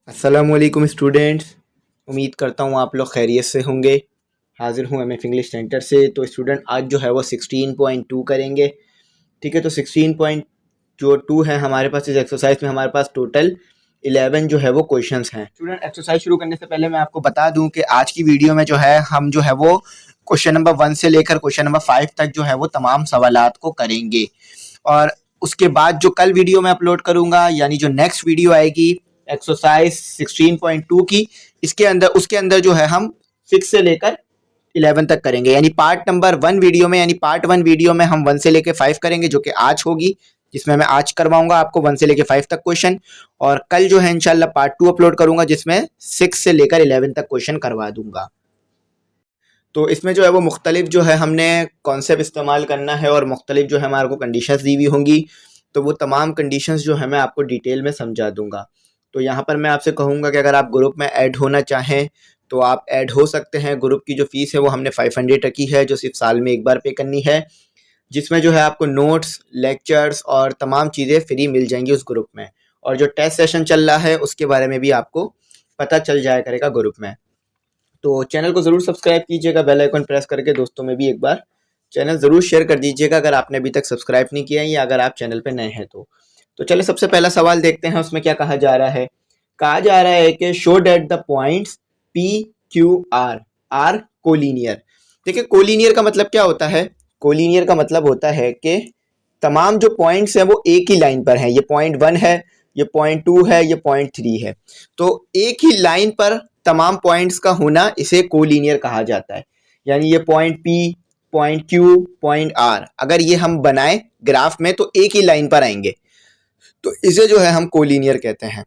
अस्सलामुअलैकुम स्टूडेंट्स। उम्मीद करता हूँ आप लोग खैरियत से होंगे। हाज़िर हूँ एमएफ इंग्लिश सेंटर से। तो स्टूडेंट आज जो है वो 16.2 करेंगे। ठीक है, तो 16.2 है हमारे पास। इस एक्सरसाइज में हमारे पास टोटल 11 जो है वो क्वेश्चंस हैं। स्टूडेंट एक्सरसाइज शुरू करने से पहले मैं आपको बता दूं कि आज की वीडियो में जो है हम जो है वो क्वेश्चन नंबर 1 से लेकर क्वेश्चन नंबर 5 तक जो है वो तमाम सवालात को करेंगे। और उसके बाद जो कल वीडियो मैं अपलोड करूंगा, यानी जो नेक्स्ट वीडियो आएगी एक्सरसाइज 16.2 की, उसके अंदर जो है हम 6 से लेकर 11 तक करेंगे। यानी पार्ट नंबर 1 वीडियो में, यानी पार्ट 1 वीडियो में हम 1 से लेकर 5 करेंगे, जो कि आज होगी, जिसमें मैं आज करवाऊंगा आपको 1 से लेकर 5 तक क्वेश्चन। और कल जो है इंशाल्लाह पार्ट 2 अपलोड करूंगा, जिसमें 6 से लेकर 11 तक क्वेश्चन करवा दूंगा। तो इसमें जो है वो मुख्तलिफ जो है हमने कॉन्सेप्ट इस्तेमाल करना है और मुख्तलिफ जो है हमारे को कंडीशंस दी हुई होंगी। तो वो तमाम कंडीशंस जो है मैं आपको डिटेल में समझा दूंगा। तो यहाँ पर मैं आपसे कहूँगा कि अगर आप ग्रुप में ऐड होना चाहें तो आप ऐड हो सकते हैं। ग्रुप की जो फ़ीस है वो हमने 500 रखी है, जो सिर्फ साल में एक बार पे करनी है, जिसमें जो है आपको नोट्स, लेक्चर्स और तमाम चीज़ें फ्री मिल जाएंगी उस ग्रुप में। और जो टेस्ट सेशन चल रहा है उसके बारे में भी आपको पता चल जाया करेगा ग्रुप में। तो चैनल को ज़रूर सब्सक्राइब कीजिएगा, बेल आइकन प्रेस करके दोस्तों में भी एक बार चैनल ज़रूर शेयर कर दीजिएगा अगर आपने अभी तक सब्सक्राइब नहीं किया है या अगर आप चैनल पे नए हैं तो चलिए सबसे पहला सवाल देखते हैं। उसमें क्या कहा जा रहा है। कहा जा रहा है कि show that the points P Q R are collinear. देखिए, कोलिनियर का मतलब क्या होता है। कोलिनियर का मतलब होता है कि तमाम जो पॉइंट्स हैं वो एक ही लाइन पर हैं। ये पॉइंट 1 है, ये पॉइंट 2 है, ये पॉइंट 3 है। तो एक ही लाइन पर तमाम पॉइंट्स का होना इसे कोलिनियर कहा जाता है। यानी ये point P, point Q, point R अगर ये हम बनाएं ग्राफ में तो एक ही लाइन पर आएंगे, तो इसे जो है हम कोलिनियर कहते हैं।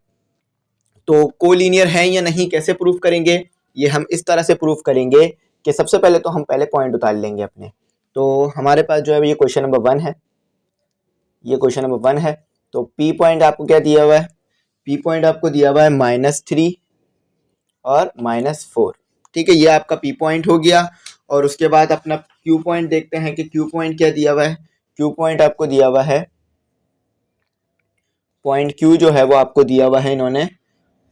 तो कोलिनियर है या नहीं कैसे प्रूफ करेंगे, ये हम इस तरह से प्रूफ करेंगे कि सबसे पहले तो हम पहले पॉइंट उतार लेंगे अपने। तो हमारे पास जो है ये क्वेश्चन नंबर 1 है, ये क्वेश्चन नंबर 1 है। तो पी पॉइंट आपको क्या दिया हुआ है, पी पॉइंट आपको दिया हुआ है -3 और -4। ठीक है, ये आपका पी पॉइंट हो गया। और उसके बाद अपना क्यू पॉइंट देखते हैं कि क्यू पॉइंट क्या दिया हुआ है। क्यू पॉइंट आपको दिया हुआ है, पॉइंट क्यू जो है वो आपको दिया हुआ है इन्होंने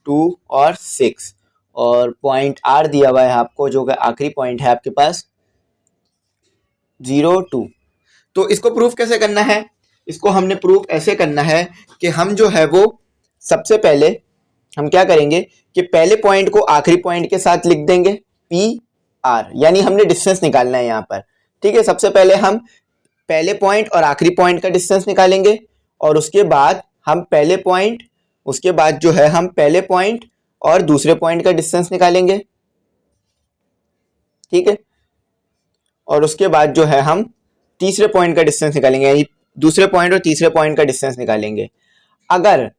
2 और 6। और पॉइंट आर दिया हुआ है आपको, जो कि आखिरी पॉइंट है आपके पास 0, 2। तो इसको प्रूफ कैसे करना है, इसको हमने प्रूफ ऐसे करना है कि हम जो है वो सबसे पहले हम क्या करेंगे कि पहले पॉइंट को आखिरी पॉइंट के साथ लिख देंगे पी आर, यानी हमने डिस्टेंस निकालना है यहाँ पर। ठीक है, सबसे पहले हम पहले पॉइंट और आखिरी पॉइंट का डिस्टेंस निकालेंगे और उसके बाद हम पहले पॉइंट, उसके बाद जो है हम पहले पॉइंट और दूसरे पॉइंट का डिस्टेंस निकालेंगे। ठीक है, और उसके बाद जो है हम तीसरे पॉइंट का डिस्टेंस निकालेंगे, यानी दूसरे पॉइंट और तीसरे पॉइंट का डिस्टेंस निकालेंगे। अगर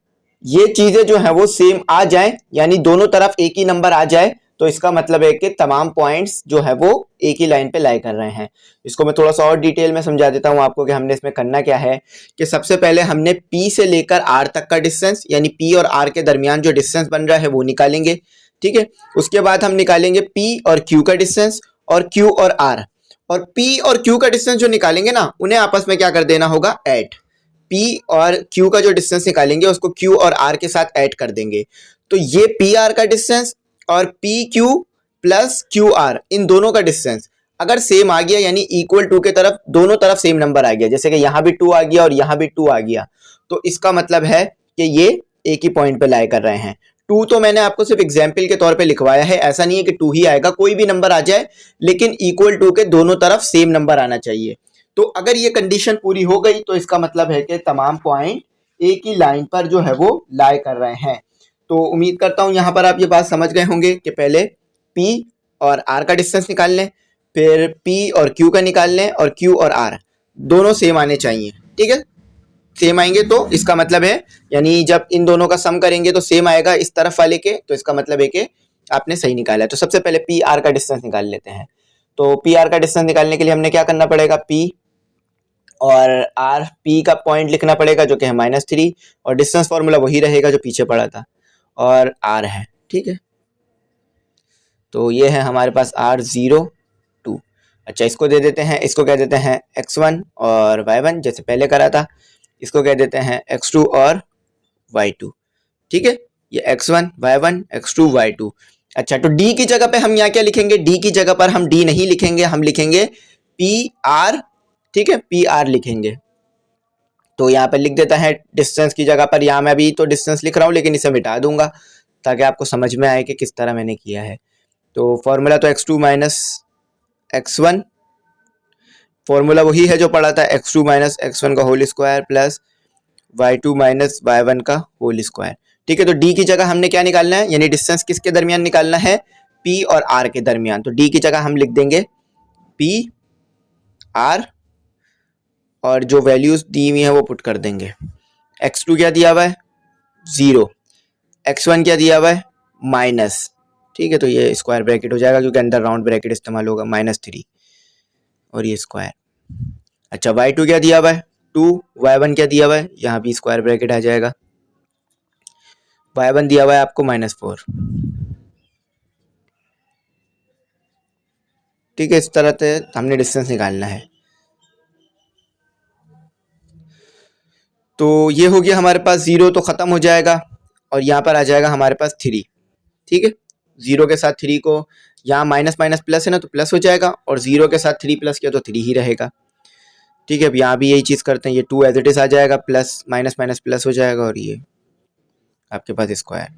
ये चीजें जो है वो सेम आ जाए, यानी दोनों तरफ एक ही नंबर आ जाए, तो इसका मतलब है कि तमाम पॉइंट्स जो है वो एक ही लाइन पे लाई कर रहे हैं। इसको मैं थोड़ा सा और डिटेल में समझा देता हूं आपको कि हमने इसमें करना क्या है। कि सबसे पहले हमने P से लेकर R तक का डिस्टेंस, यानी P और R के दरमियान जो डिस्टेंस बन रहा है वो निकालेंगे। ठीक है, उसके बाद हम निकालेंगे P और Q का डिस्टेंस और Q और R। और P और Q का डिस्टेंस जो निकालेंगे ना, उन्हें आपस में क्या कर देना होगा, ऐड। P और Q का जो डिस्टेंस निकालेंगे उसको Q और R के साथ ऐड कर देंगे। तो ये PR का डिस्टेंस और PQ प्लस QR इन दोनों का डिस्टेंस अगर सेम आ गया, यानी इक्वल टू के तरफ दोनों तरफ सेम नंबर आ गया, जैसे कि यहाँ भी 2 आ गया और यहाँ भी 2 आ गया, तो इसका मतलब है कि ये एक ही पॉइंट पे लाई कर रहे हैं। 2 तो मैंने आपको सिर्फ एग्जाम्पल के तौर पे लिखवाया है, ऐसा नहीं है कि 2 ही आएगा, कोई भी नंबर आ जाए, लेकिन इक्वल टू के दोनों तरफ सेम नंबर आना चाहिए। तो अगर ये कंडीशन पूरी हो गई तो इसका मतलब है कि तमाम पॉइंट एक ही लाइन पर जो है वो लाई कर रहे हैं। तो उम्मीद करता हूं यहां पर आप ये बात समझ गए होंगे कि पहले P और R का डिस्टेंस निकाल लें, फिर P और Q का निकाल लें, और Q और R दोनों सेम आने चाहिए। ठीक है, सेम आएंगे तो इसका मतलब है, यानी जब इन दोनों का सम करेंगे तो सेम आएगा इस तरफ वाले के, तो इसका मतलब है कि आपने सही निकाला है। तो सबसे पहले P R का डिस्टेंस निकाल लेते हैं। तो P R का डिस्टेंस निकालने के लिए हमने क्या करना पड़ेगा, P और आर, पी का पॉइंट लिखना पड़ेगा जो कि है -3, और डिस्टेंस फॉर्मूला वही रहेगा जो पीछे पड़ा था, और आर है। ठीक है, तो ये है हमारे पास R 0, 2। अच्छा, इसको दे देते हैं, इसको कह देते हैं x1 और y1 जैसे पहले करा था, इसको कह देते हैं x2 और y2। ठीक है, ये x1 y1 x2 y2। अच्छा, तो d की जगह पे हम यहाँ क्या लिखेंगे? d की जगह पर हम d नहीं लिखेंगे, हम लिखेंगे पी आर। ठीक है, पी आर लिखेंगे। तो यहाँ पे लिख देता है डिस्टेंस की जगह पर, यहाँ मैं अभी तो डिस्टेंस लिख रहा हूँ लेकिन इसे मिटा दूंगा ताकि आपको समझ में आए कि किस तरह मैंने किया है। तो फॉर्मूला तो x2 माइनस x1, फॉर्मूला वही है जो पढ़ा था, x2 माइनस x1 का whole square plus y2 minus y1 का होल स्क्वायर। ठीक है, तो d की जगह हमने क्या निकालना है, यानी डिस्टेंस किसके दरमियान निकालना है? p और r के दरमियान। तो d की जगह हम लिख देंगे p r, और जो वैल्यूज दी हुई है वो पुट कर देंगे। x2 क्या दिया हुआ है? 0। x1 क्या दिया हुआ है? माइनस। ठीक है, तो ये स्क्वायर ब्रैकेट हो जाएगा क्योंकि अंदर राउंड ब्रैकेट इस्तेमाल होगा, -3 और ये स्क्वायर। अच्छा, y2 क्या दिया हुआ है? 2। y1 क्या दिया हुआ है? यहाँ भी स्क्वायर ब्रैकेट आ जाएगा। y1 दिया हुआ है आपको -4। ठीक है, इस तरह से हमने डिस्टेंस निकालना है। तो ये हो गया हमारे पास, 0 तो ख़त्म हो जाएगा और यहाँ पर आ जाएगा हमारे पास 3। ठीक है, 0 के साथ 3 को, यहाँ माइनस माइनस प्लस है ना, तो प्लस हो जाएगा, और 0 के साथ 3 प्लस किया तो 3 ही रहेगा। ठीक है, अब यहाँ भी यही चीज़ करते हैं, ये 2 एज इट इज़ आ जाएगा, प्लस माइनस माइनस प्लस हो जाएगा, और ये आपके पास स्क्वायर।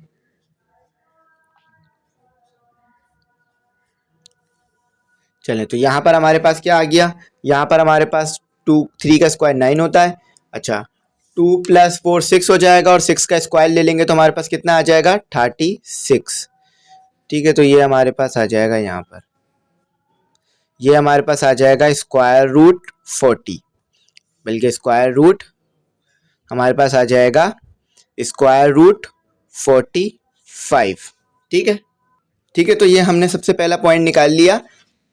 चलें, तो यहाँ पर हमारे पास क्या आ गया? यहाँ पर हमारे पास 3 का स्क्वायर 9 होता है। अच्छा, 2 + 4 6 हो जाएगा, और 6 का स्क्वायर ले लेंगे तो हमारे पास कितना आ जाएगा? 36। ठीक है, तो ये हमारे पास आ जाएगा, यहाँ पर ये हमारे पास आ जाएगा स्क्वायर रूट 40, बल्कि स्क्वायर रूट हमारे पास आ जाएगा स्क्वायर रूट 45। ठीक है, ठीक है, तो ये हमने सबसे पहला पॉइंट निकाल लिया,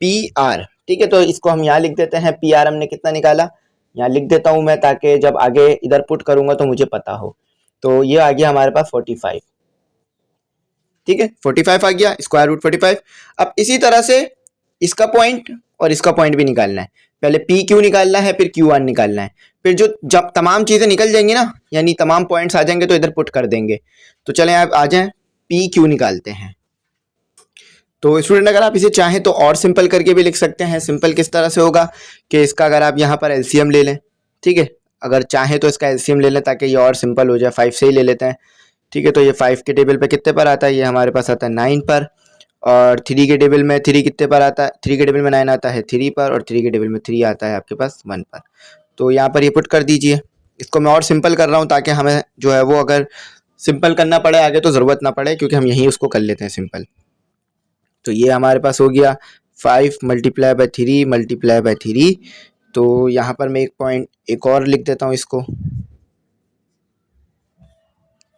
पी आर। ठीक है, तो इसको हम यहाँ लिख देते हैं, पी आर हमने कितना निकाला, यहाँ लिख देता हूँ मैं ताकि जब आगे इधर पुट करूंगा तो मुझे पता हो। तो ये आ गया हमारे पास 45। ठीक है, 45 आ गया, स्क्वायर रूट 45। अब इसी तरह से इसका पॉइंट और इसका पॉइंट भी निकालना है। पहले पी क्यू निकालना है, फिर क्यू आर निकालना है, फिर जो जब तमाम चीज़ें निकल जाएंगी ना, यानी तमाम पॉइंट्स आ जाएंगे तो इधर पुट कर देंगे। तो चलें आप आ जाएं, पी क्यू निकालते हैं। तो स्टूडेंट अगर आप इसे चाहें तो और सिंपल करके भी लिख सकते हैं। सिंपल किस तरह से होगा कि इसका अगर आप यहाँ पर एलसीएम ले लें, ठीक है, अगर चाहें तो इसका एलसीएम ले लें ताकि ये और सिंपल हो जाए। 5 से ही ले लेते हैं। ठीक है, तो ये 5 के टेबल पे कितने पर आता है? ये हमारे पास आता है 9 पर, और 3 के टेबल में 3 कितने पर आता है? 3 के टेबल में 9 आता है 3 पर, और 3 के टेबल में 3 आता है आपके पास 1 पर। तो यहाँ पर ये पुट कर दीजिए। इसको मैं और सिंपल कर रहा हूँ ताकि हमें जो है वो अगर सिंपल करना पड़े आगे तो ज़रूरत ना पड़े, क्योंकि हम यहीं उसको कर लेते हैं सिंपल। तो ये हमारे पास हो गया 5 × 3 × 3। तो यहाँ पर मैं एक पॉइंट एक और लिख देता हूँ इसको।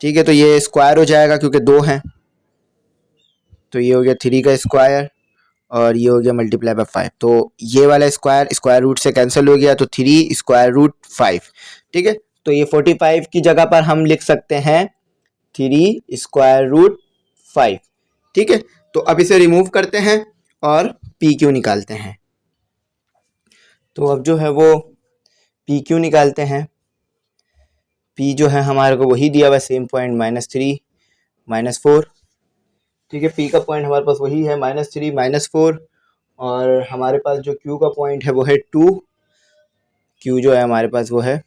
ठीक है, तो ये स्क्वायर हो जाएगा क्योंकि 2 हैं, तो ये हो गया 3 का स्क्वायर, और ये हो गया ×5। तो ये वाला स्क्वायर स्क्वायर रूट से कैंसिल हो गया, तो 3 स्क्वायर रूट 5। ठीक है, तो ये 45 की जगह पर हम लिख सकते हैं 3 स्क्वायर रूट 5। ठीक है, तो अब इसे रिमूव करते हैं और पी क्यू निकालते हैं। तो अब जो है वो पी क्यू निकालते हैं। पी जो है हमारे को वही दिया हुआ है, सेम पॉइंट -3 -4। ठीक है, पी का पॉइंट हमारे पास वही है -3 -4, और हमारे पास जो क्यू का पॉइंट है वो है 2। क्यू जो है हमारे पास वो है,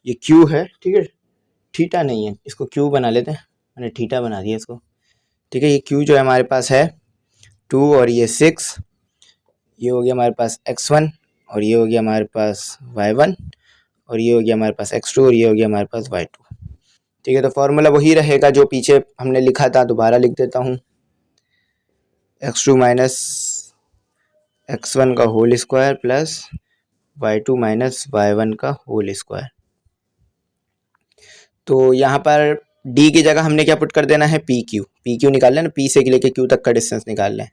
ये क्यू है। ठीक है, थीटा नहीं है, इसको क्यू बना लेते हैं, मैंने थीटा बना दिया इसको। ठीक है, ये क्यू जो है हमारे पास है 2, और ये 6, ये हो गया हमारे पास x1, और ये हो गया हमारे पास y1, और ये हो गया हमारे पास x2, और ये हो गया हमारे पास y2। ठीक है, तो फॉर्मूला वही रहेगा जो पीछे हमने लिखा था, दोबारा लिख देता हूँ, x2 माइनस x1 का whole square plus y2 minus y1 का होल स्क्वायर। तो यहाँ पर d की जगह हमने क्या पुट कर देना है? पी क्यू निकाल लेना, p से लेके q तक का डिस्टेंस निकाल लें।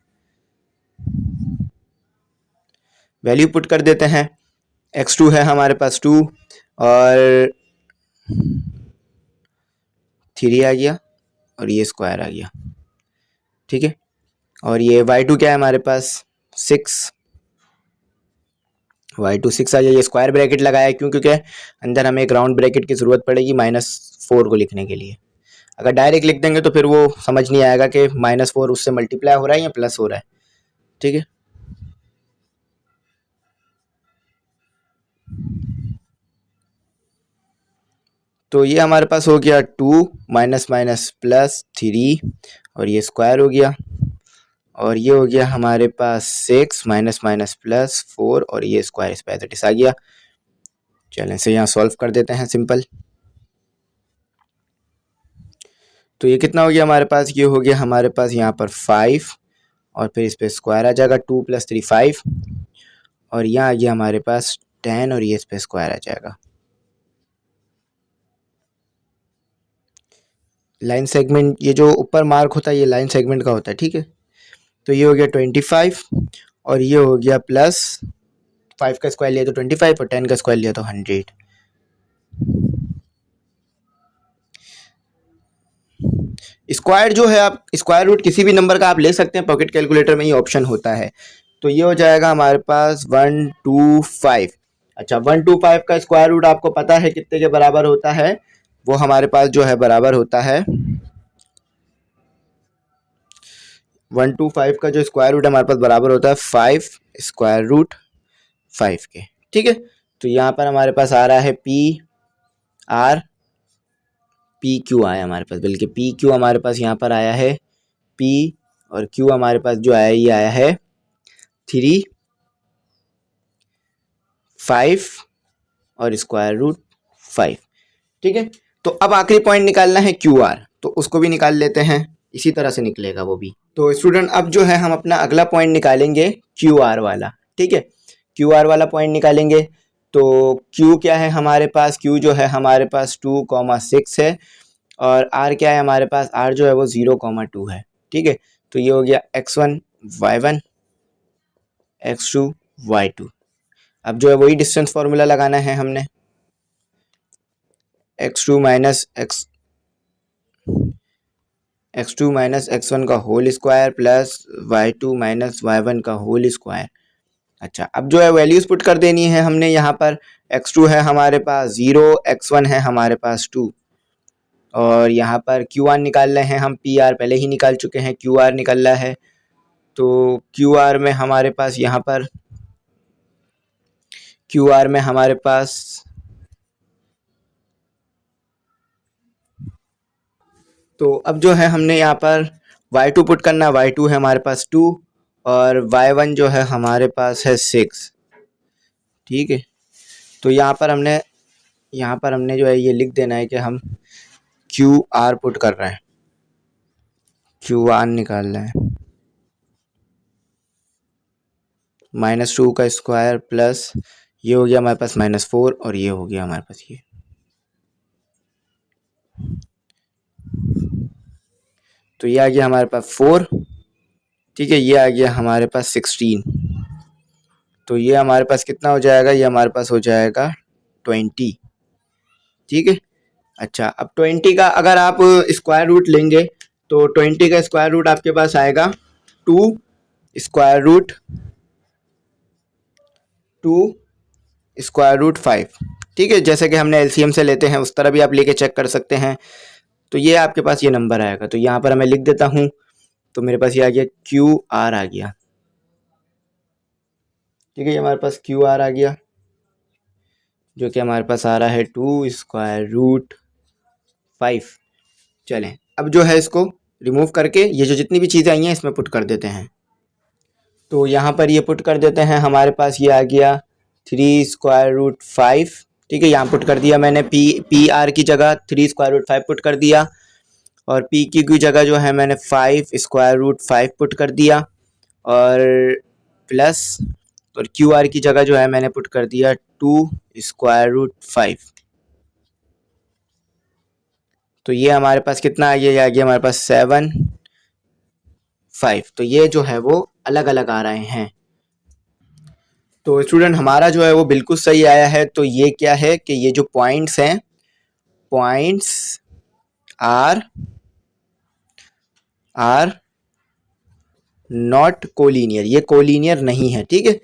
वैल्यू पुट कर देते हैं। x2 है हमारे पास 2, और 3 आ गया, और ये स्क्वायर आ गया। ठीक है, और ये y2 क्या है हमारे पास? 6। y2 6 आ गया। ये स्क्वायर ब्रैकेट लगाया क्यों? क्योंकि अंदर हमें एक राउंड ब्रैकेट की ज़रूरत पड़ेगी -4 को लिखने के लिए। अगर डायरेक्ट लिख देंगे तो फिर वो समझ नहीं आएगा कि -4 उससे मल्टीप्लाई हो रहा है या प्लस हो रहा है, ठीक है। तो ये हमारे पास हो गया 2 माइनस माइनस प्लस 3 और ये स्क्वायर हो गया, और ये हो गया हमारे पास 6 माइनस माइनस प्लस 4 और ये स्क्वायर इस पर आ गया। चलें इसे यहाँ सॉल्व कर देते हैं सिंपल। तो ये कितना हो गया हमारे पास, ये हो गया हमारे पास यहाँ पर 5 और फिर इस पर स्क्वायर आ जाएगा, 2 + 3 5 और यहाँ आ गया हमारे पास 10 और ये इस पर स्क्वायर आ जाएगा। लाइन सेगमेंट, ये जो ऊपर मार्क होता है ये लाइन सेगमेंट का होता है, ठीक है। तो ये हो गया 25 और ये हो गया प्लस 5 का स्क्वायर लिया तो 25 और 10 का स्क्वायर लिया तो 100। स्क्वायर जो है, आप स्क्वायर रूट किसी भी नंबर का आप ले सकते हैं, पॉकेट कैलकुलेटर में ये ऑप्शन होता है। तो ये हो जाएगा हमारे पास 125। अच्छा, 125 का स्क्वायर रूट आपको पता है कितने के बराबर होता है, वो हमारे पास जो है बराबर होता है 125 का जो स्क्वायर रूट हमारे पास बराबर होता है 5 स्क्वायर रूट 5 के, ठीक है। तो यहाँ पर हमारे पास आ रहा है PQ आया हमारे पास, बल्कि PQ हमारे पास यहाँ पर आया है P और Q हमारे पास जो आया ये आया है 3 5 और स्क्वायर रूट 5, ठीक है। तो अब आखिरी पॉइंट निकालना है QR, तो उसको भी निकाल लेते हैं, इसी तरह से निकलेगा वो भी। तो स्टूडेंट अब जो है हम अपना अगला पॉइंट निकालेंगे QR वाला, ठीक है। QR वाला पॉइंट निकालेंगे। तो Q क्या है हमारे पास, Q जो है हमारे पास 2,6 है और R क्या है हमारे पास, R जो है वो 0,2 है, ठीक है। तो ये हो गया x1 y1 x2 y2। अब जो है वही डिस्टेंस फॉर्मूला लगाना है हमने, x2 माइनस x1 का whole square plus y2 minus y1 का होल स्क्वायर। अच्छा, अब जो है वैल्यूज पुट कर देनी है हमने। यहाँ पर x2 है हमारे पास 0, x1 है हमारे पास 2 और यहाँ पर QR निकाल रहे हैं हम, PR पहले ही निकाल चुके हैं, QR निकल रहा है। तो QR में हमारे पास यहाँ पर QR में हमारे पास तो अब जो है हमने यहाँ पर y2 पुट करना, y2 है हमारे पास 2 और y1 जो है हमारे पास है 6, ठीक है। तो यहाँ पर हमने जो है ये लिख देना है कि हम QR पुट कर रहे हैं, QR निकाल रहे हैं, -2 का स्क्वायर प्लस ये हो गया हमारे पास -4 और ये हो गया हमारे पास ये। तो ये आ गया हमारे पास 4, ठीक है। ये आ गया हमारे पास 16। तो ये हमारे पास कितना हो जाएगा, ये हमारे पास हो जाएगा 20, ठीक है। अच्छा, अब 20 का अगर आप स्क्वायर रूट लेंगे तो 20 का स्क्वायर रूट आपके पास आएगा 2 स्क्वायर रूट 5, ठीक है। जैसे कि हमने LCM से लेते हैं उस तरह भी आप लेके चेक कर सकते हैं। तो ये आपके पास ये नंबर आएगा। तो यहाँ पर मैं लिख देता हूँ, तो मेरे पास ये आ गया QR आ गया, ठीक है। ये हमारे पास QR आ गया जो कि हमारे पास आ रहा है 2 स्क्वायर रूट 5। चलें अब जो है इसको रिमूव करके ये जो जितनी भी चीज़ें आई हैं इसमें पुट कर देते हैं। तो यहाँ पर ये पुट कर देते हैं, हमारे पास ये आ गया 3 स्क्वायर रूट 5, ठीक है। यहाँ पुट कर दिया मैंने, PR की जगह 3 स्क्वायर रूट 5 पुट कर दिया और PQ की जगह जो है मैंने 5 स्क्वायर रूट 5 पुट कर दिया और प्लस और QR की जगह जो है मैंने पुट कर दिया 2 स्क्वायर रूट 5। तो ये हमारे पास कितना आ गया, ये आ गया हमारे पास 7 5। तो ये जो है वो अलग अलग आ रहे हैं। तो स्टूडेंट हमारा जो है वो बिल्कुल सही आया है। तो ये क्या है कि ये जो पॉइंट्स हैं, पॉइंट्स आर नॉट कोलिनियर, ये कोलिनियर नहीं है, ठीक है।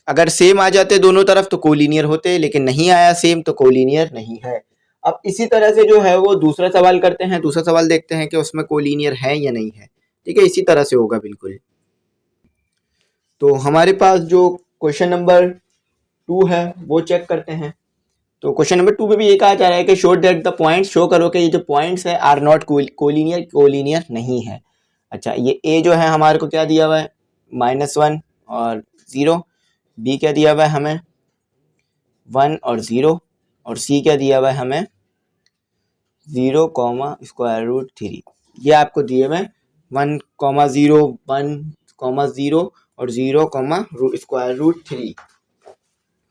अगर सेम आ जाते दोनों तरफ तो कोलिनियर होते, लेकिन नहीं आया सेम तो कोलिनियर नहीं है। अब इसी तरह से जो है वो दूसरा सवाल करते हैं। दूसरा सवाल देखते हैं कि उसमें कोलिनियर है या नहीं है। ठीक है, इसी तरह से होगा बिल्कुल। तो हमारे पास जो क्वेश्चन नंबर 2 है वो चेक करते हैं। तो क्वेश्चन नंबर 2 में भी ये कहा जा रहा है कि show that the points, show करो कि ये जो पॉइंट्स है आर नॉट कोलिनियर, कोलिनियर नहीं है। अच्छा, ये ए जो है हमारे को क्या दिया हुआ है, -1 और 0। बी क्या दिया हुआ है हमें, 1 और 0। और सी क्या दिया हुआ है हमें, 0, √3। ये आपको दिए हुए 1, 0, 1, 0 और 0, √3।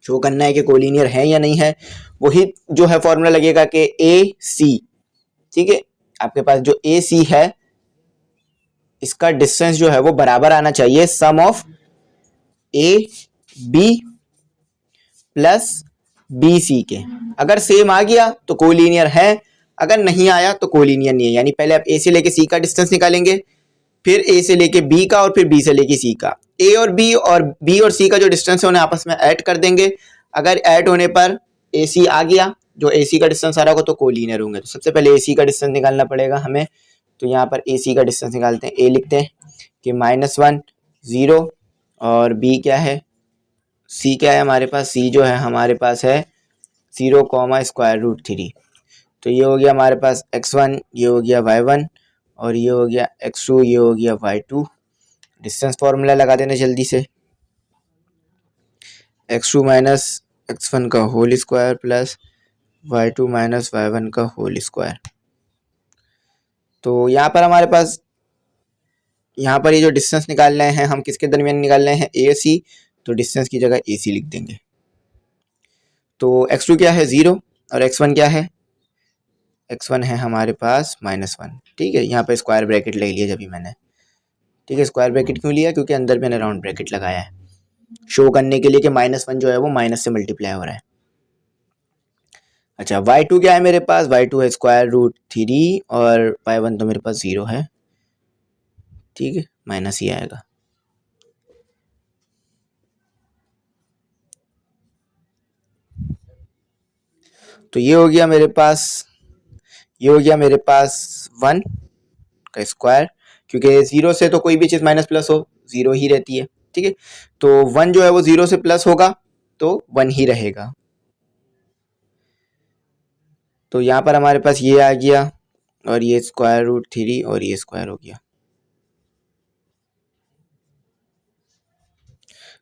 शो करना है कि कोलिनियर है या नहीं है। वही जो है फॉर्मूला लगेगा कि ए सी, ठीक है, आपके पास जो ए सी है इसका डिस्टेंस जो है वो बराबर आना चाहिए sum of A B plus B C के। अगर सेम आ गया तो कोलिनियर है, अगर नहीं आया तो कोलिनियर नहीं है। यानी पहले आप ए से लेके सी का डिस्टेंस निकालेंगे, फिर ए से लेके बी का, और फिर बी से लेके सी का। ए और बी और सी का जो डिस्टेंस है उन्हें आपस में ऐड कर देंगे। अगर ऐड होने पर ए सी आ गया, जो ए सी का डिस्टेंस आ रहा होगा, तो कोलिनियर होंगे। तो सबसे पहले ए सी का डिस्टेंस निकालना पड़ेगा हमें। तो यहाँ पर ए सी का डिस्टेंस निकालते हैं। ए लिखते हैं कि -1, 0 और बी क्या है, सी क्या है हमारे पास, सी जो है हमारे पास है 0, √3। तो ये हो गया हमारे पास x1, ये हो गया y1 और ये हो गया x2, ये हो गया y2। डिस्टेंस फॉर्मूला लगा देना जल्दी से, x2 माइनस x1 का whole square plus y2 minus y1 का होल स्क्वायर। तो यहाँ पर हमारे पास, यहाँ पर ये जो डिस्टेंस निकाल रहे हैं हम किसके दरमियान निकाल रहे हैं, ए सी। तो डिस्टेंस की जगह ए सी लिख देंगे। तो x2 क्या है 0 और x1 क्या है, x1 है हमारे पास -1। ठीक है, यहाँ पर स्क्वायर ब्रैकेट ले लिया जब भी मैंने। ठीक है, स्क्वायर ब्रैकेट क्यों लिया, क्योंकि अंदर मैंने राउंड ब्रैकेट लगाया है शो करने के लिए कि -1 जो है वो माइनस से मल्टीप्लाई हो रहा है। अच्छा, y2 क्या है मेरे पास, y2 है √3 और y1 तो मेरे पास 0 है। ठीक है, माइनस ही आएगा। तो ये हो गया मेरे पास, ये हो गया मेरे पास 1 का स्क्वायर, क्योंकि 0 से तो कोई भी चीज़ माइनस प्लस हो 0 ही रहती है। ठीक है, तो 1 जो है वो 0 से प्लस होगा तो 1 ही रहेगा। तो यहाँ पर हमारे पास ये आ गया और ये √3 और ये स्क्वायर हो गया।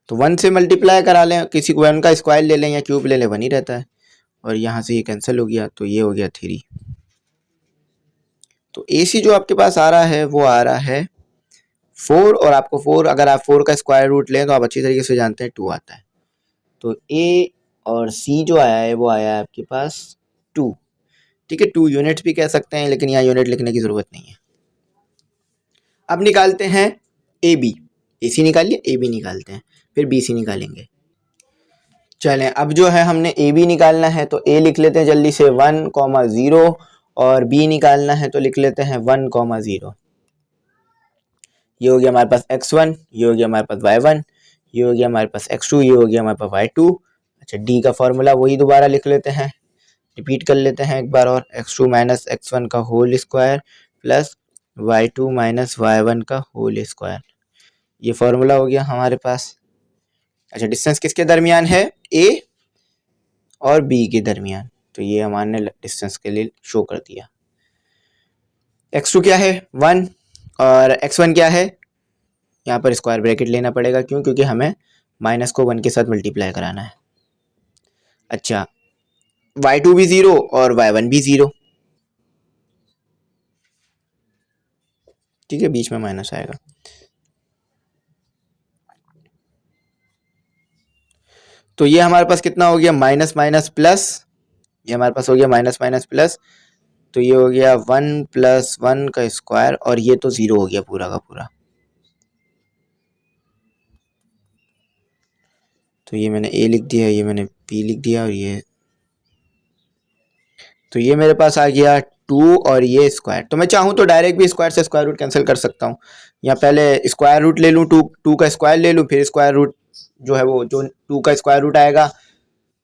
तो 1 से मल्टीप्लाई करा लें, किसी को 1 का स्क्वायर ले लें या क्यूब ले लें, 1 ही रहता है। और यहाँ से ये कैंसिल हो गया, तो ये हो गया 3। तो ए सी जो आपके पास आ रहा है वो आ रहा है 4, और आपको 4, अगर आप 4 का स्क्वायर रूट लें तो आप अच्छी तरीके से जानते हैं 2 आता है। तो ए और सी जो आया है वो आया है आपके पास 2। ठीक है, 2 यूनिट्स भी कह सकते हैं, लेकिन यहाँ यूनिट लिखने की ज़रूरत नहीं है। अब निकालते हैं ए बी। ए सी निकालिए, ए बी निकालते हैं, फिर बी सी निकालेंगे। चलें, अब जो है हमने ए बी निकालना है तो ए लिख लेते हैं जल्दी से 1, 0 और बी निकालना है तो लिख लेते हैं 1, 0। ये हो गया हमारे पास x1, ये हो गया हमारे पास y1, ये हो गया हमारे पास x2, ये हो गया हमारे पास y2। अच्छा, डी का फॉर्मूला वही दोबारा लिख लेते हैं, रिपीट कर लेते हैं एक बार और, x2 माइनस x1 का whole square plus y2 minus y1 का होल स्क्वायर। ये फॉर्मूला हो गया हमारे पास। अच्छा, डिस्टेंस किसके दरमियान है, a और b के दरमियान। तो ये हमारे डिस्टेंस के लिए शो कर दिया। x2 क्या है 1 और x1 क्या है, यहाँ पर स्क्वायर ब्रैकेट लेना पड़ेगा। क्यों, क्योंकि हमें माइनस को 1 के साथ मल्टीप्लाई कराना है। अच्छा, y2 भी 0 और y1 भी 0। ठीक है, बीच में माइनस आएगा। तो ये हमारे पास कितना हो गया, माइनस माइनस प्लस, ये हमारे पास हो गया माइनस माइनस प्लस। तो ये हो गया 1 + 1 का स्क्वायर और ये तो 0 हो गया पूरा का पूरा। तो ये मैंने a लिख दिया, ये मैंने b लिख दिया और ये, तो ये मेरे पास आ गया 2 और ये स्क्वायर। तो मैं चाहूँ तो डायरेक्ट भी स्क्वायर से स्क्वायर रूट कैंसिल कर सकता हूँ, या पहले स्क्वायर रूट ले लूँ, 2 का स्क्वायर ले लूँ, फिर स्क्वायर रूट जो है वो जो 2 का स्क्वायर रूट आएगा,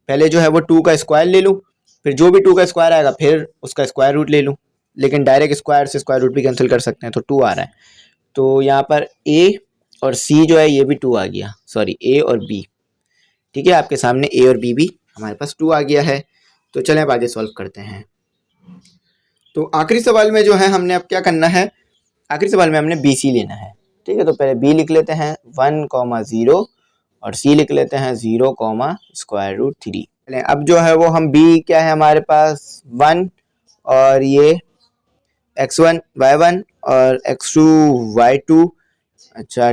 पहले जो है वो 2 का स्क्वायर ले लूँ, फिर जो भी 2 का स्क्वायर आएगा फिर उसका स्क्वायर रूट ले लूँ, लेकिन डायरेक्ट स्क्वायर से स्क्वायर रूट भी कैंसिल कर सकते हैं, तो 2 आ रहा है। तो यहाँ पर ए और सी जो है ये भी 2 आ गया, सॉरी ए और बी, ठीक है, आपके सामने ए और बी भी हमारे पास 2 आ गया है। तो चलें अब आगे सॉल्व करते हैं। तो आखिरी सवाल में जो है हमने अब क्या करना है, आखिरी सवाल में हमने बी सी लेना है, ठीक है। तो पहले बी लिख लेते हैं 1,0 और सी लिख लेते हैं 0,√3। अब जो है वो हम बी क्या है हमारे पास 1 और ये x1 y1 और x2 y2। अच्छा,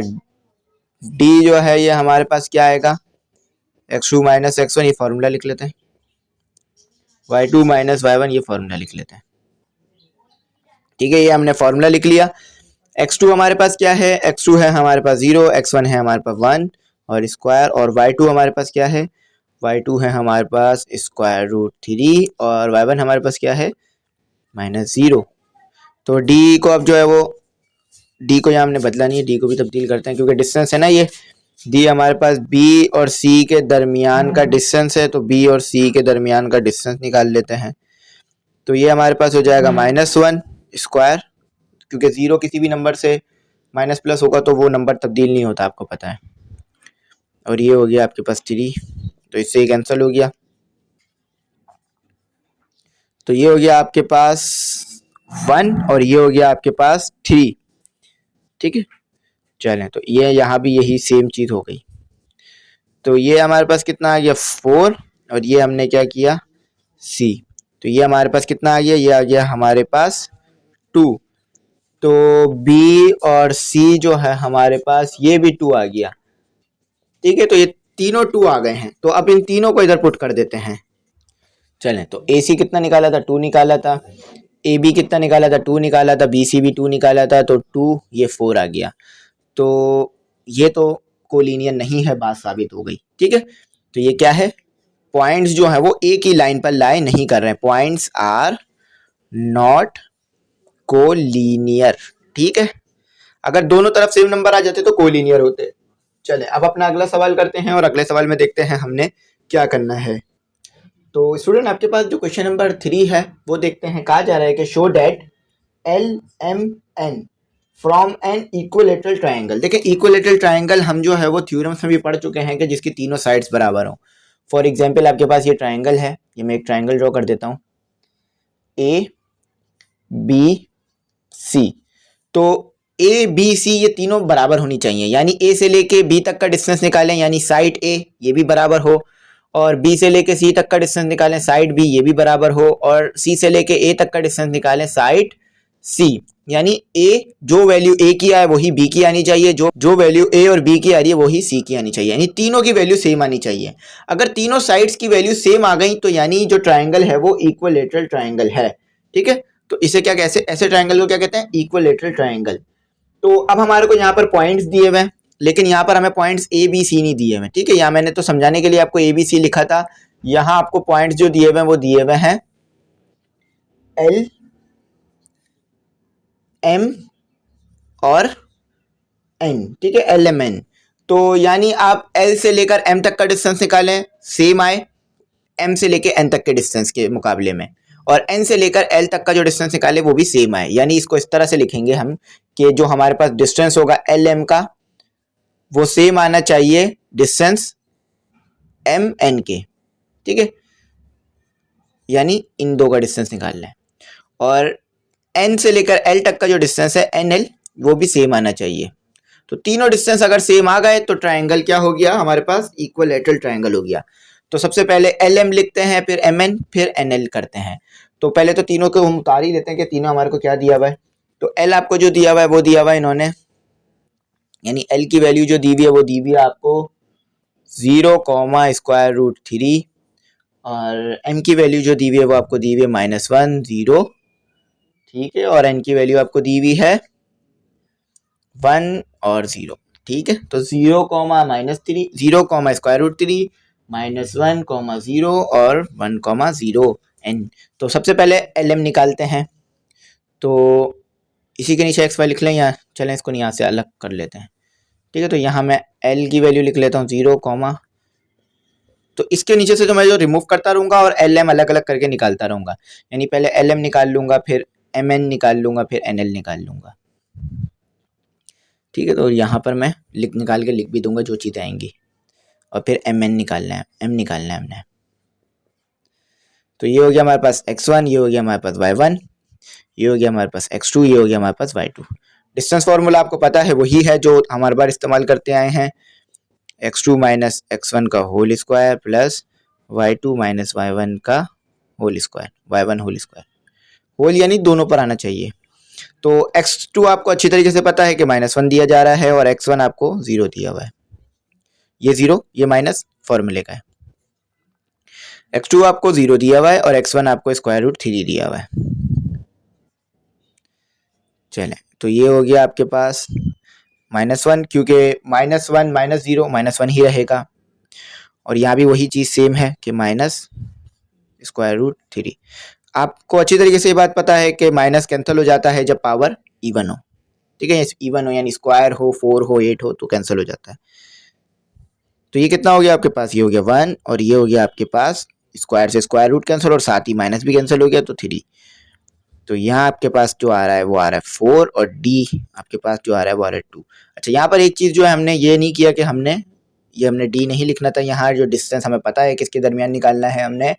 डी जो है ये हमारे पास क्या आएगा x2 माइनस x1, ये फॉर्मूला लिख लेते हैं, y2 माइनस y1 ये फॉर्मूला लिख लेते हैं, ठीक है। ये हमने फॉर्मूला लिख लिया। x2 हमारे पास क्या है, x2 है हमारे पास 0, x1 है हमारे पास 1 और स्क्वायर, और y2 हमारे पास क्या है, y2 है हमारे पास √3 और y1 हमारे पास क्या है -0। तो d को अब जो है वो d को यहाँ हमने बदला नहीं है, d को भी तब्दील करते हैं क्योंकि डिस्टेंस है ना, ये d हमारे पास b और c के दरमियान का डिस्टेंस है, तो b और c के दरमियान का डिस्टेंस निकाल लेते हैं। तो ये हमारे पास हो जाएगा -1 स्क्वायर, क्योंकि 0 किसी भी नंबर से माइनस प्लस होगा तो वो नंबर तब्दील नहीं होता, आपको पता है। और ये हो गया आपके पास 3, तो इससे ही कैंसिल हो गया। तो ये हो गया आपके पास 1 और ये हो गया आपके पास 3, ठीक है। चलें, तो ये यहाँ भी यही सेम चीज़ हो गई। तो ये हमारे पास कितना आ गया 4 और ये हमने क्या किया c, तो ये हमारे पास कितना आ गया, ये आ गया हमारे पास 2। तो b और c जो है हमारे पास ये भी 2 आ गया, ठीक है। तो ये तीनों 2 आ गए हैं, तो अब इन तीनों को इधर पुट कर देते हैं। चलें, तो AC कितना निकाला था 2 निकाला था, AB कितना निकाला था 2 निकाला था, BC भी 2 निकाला था, तो 2 ये 4 आ गया। तो ये तो कोलिनियर नहीं है, बात साबित हो गई, ठीक है। तो ये क्या है, पॉइंट्स जो है वो एक ही लाइन पर लाई नहीं कर रहे हैं, पॉइंट्स आर नॉट कोलिनियर, ठीक है। अगर दोनों तरफ सेम नंबर आ जाते तो कोलिनियर होते। चले अब अपना अगला सवाल करते हैं और अगले सवाल में देखते हैं हमने क्या करना है। तो स्टूडेंट आपके पास जो क्वेश्चन नंबर 3 है वो देखते हैं। कहा जा रहा है कि show date LMN from an equilateral triangle. देखिए इक्विलेटरल ट्राइंगल हम जो है वो थ्योरम्स में भी पढ़ चुके हैं कि जिसकी तीनों साइड्स बराबर हों। फॉर एग्जांपल आपके पास ये ट्राइंगल है, ये मैं एक ट्राइंगल ड्रॉ कर देता हूँ ABC। तो ABC ये तीनों बराबर होनी चाहिए, यानी A से लेके B तक का डिस्टेंस निकालें, यानी साइड A ये भी बराबर हो, और B से लेके C तक का डिस्टेंस निकालें साइड B ये भी बराबर हो, और C से लेके A तक का डिस्टेंस निकालें साइड C, यानी A जो वैल्यू A की आए वही B की आनी चाहिए, जो वैल्यू A और B की आ रही है वही C की आनी चाहिए, यानी तीनों की वैल्यू सेम आनी चाहिए। अगर तीनों साइड्स की वैल्यू सेम आ गई तो यानी जो ट्राइंगल है वो इक्विलेटरल ट्राइंगल है, ठीक है। तो इसे क्या कैसे, ऐसे ट्राइंगल को क्या कहते हैं, इक्विलेटरल ट्राइंगल। तो अब हमारे को यहाँ पर पॉइंट्स दिए हुए हैं, लेकिन यहाँ पर हमें पॉइंट्स ABC नहीं दिए हुए, ठीक है। यहाँ मैंने तो समझाने के लिए आपको ABC लिखा था, यहाँ आपको पॉइंट्स जो दिए हुए हैं वो दिए हुए हैं L M और N, ठीक है, LMN। तो यानी आप L से लेकर M तक का डिस्टेंस निकालें सेम आए M से लेकर N तक के डिस्टेंस के मुकाबले में, और N से लेकर L तक का जो डिस्टेंस निकाले वो भी सेम आए, यानी इसको इस तरह से लिखेंगे हम कि जो हमारे पास डिस्टेंस होगा LM का वो सेम आना चाहिए डिस्टेंस MN के, ठीक है। यानी इन दो का डिस्टेंस निकाल लें, और N से लेकर L तक का जो डिस्टेंस है NL वो भी सेम आना चाहिए। तो तीनों डिस्टेंस अगर सेम आ गए तो ट्राइंगल क्या हो गया हमारे पास, इक्विलेटरल ट्राइंगल हो गया। तो सबसे पहले LM लिखते हैं, फिर MN, फिर NL करते हैं। तो पहले तो तीनों को हम उतार ही लेते हैं कि तीनों हमारे को क्या दिया हुआ है। तो L आपको जो दिया हुआ है वो दिया हुआ है इन्होंने, यानी L की वैल्यू जो दी हुई है वो दी हुई है आपको 0,√3, और M की वैल्यू जो दी हुई है वो आपको दी हुई है -1 0, ठीक है, और N की वैल्यू आपको दी हुई है 1 और 0, ठीक है। तो 0,-3 0,√3 -1,0 और 1,0 N। तो सबसे पहले LM निकालते हैं, तो इसी के नीचे XY लिख लें, या चलें इसको यहाँ से अलग कर लेते हैं, ठीक है। तो यहाँ मैं L की वैल्यू लिख लेता हूँ 0, तो इसके नीचे से जो मैं जो रिमूव करता रहूँगा और एल एम अलग अलग करके निकालता रहूँगा, यानी पहले एल एम निकाल लूँगा, फिर एम एन निकाल लूँगा, फिर एन एल निकाल लूँगा। ठीक है, तो यहाँ पर मैं निकाल के लिख भी दूंगा जो चीज़ें आएंगी, और फिर एम एन निकालना है, एम निकालना है हमने। तो ये हो गया हमारे पास x1, ये हो गया हमारे पास y1, ये हो गया हमारे पास x2, ये हो गया हमारे पास y2। डिस्टेंस फार्मूला आपको पता है वही है जो हमारे बार इस्तेमाल करते आए हैं, x2 माइनस x1 का whole square plus y2 minus y1 का whole square, y1 whole square, whole यानी दोनों पर आना चाहिए। तो x2 आपको अच्छी तरीके से पता है कि -1 दिया जा रहा है और x1 आपको 0 दिया हुआ है, ये 0 ये माइनस फॉर्मूले का है। x2 आपको 0 दिया हुआ है और x1 आपको √3 दिया हुआ है। चलें, तो ये हो गया आपके पास -1, क्योंकि -1 -0 -1 ही रहेगा, और यहाँ भी वही चीज़ सेम है कि -√3। आपको अच्छी तरीके से ये बात पता है कि माइनस कैंसिल हो जाता है जब पावर इवन हो। ठीक है, इवन हो यानी स्क्वायर हो, 4 हो, 8 हो तो कैंसिल हो जाता है। तो ये कितना हो गया आपके पास, ये हो गया 1, और ये हो गया आपके पास स्क्वायर से स्क्वायर रूट कैंसिल, और साथ ही माइनस भी कैंसिल हो गया तो 3। तो यहाँ आपके पास जो आ रहा है वो आ रहा है 4, और डी आपके पास जो आ रहा है वो आ रहा है 2। अच्छा, यहाँ पर एक चीज़ जो है हमने ये नहीं किया कि हमने डी नहीं लिखना था। यहाँ जो डिस्टेंस हमें पता है किसके दरमियान निकालना है, हमने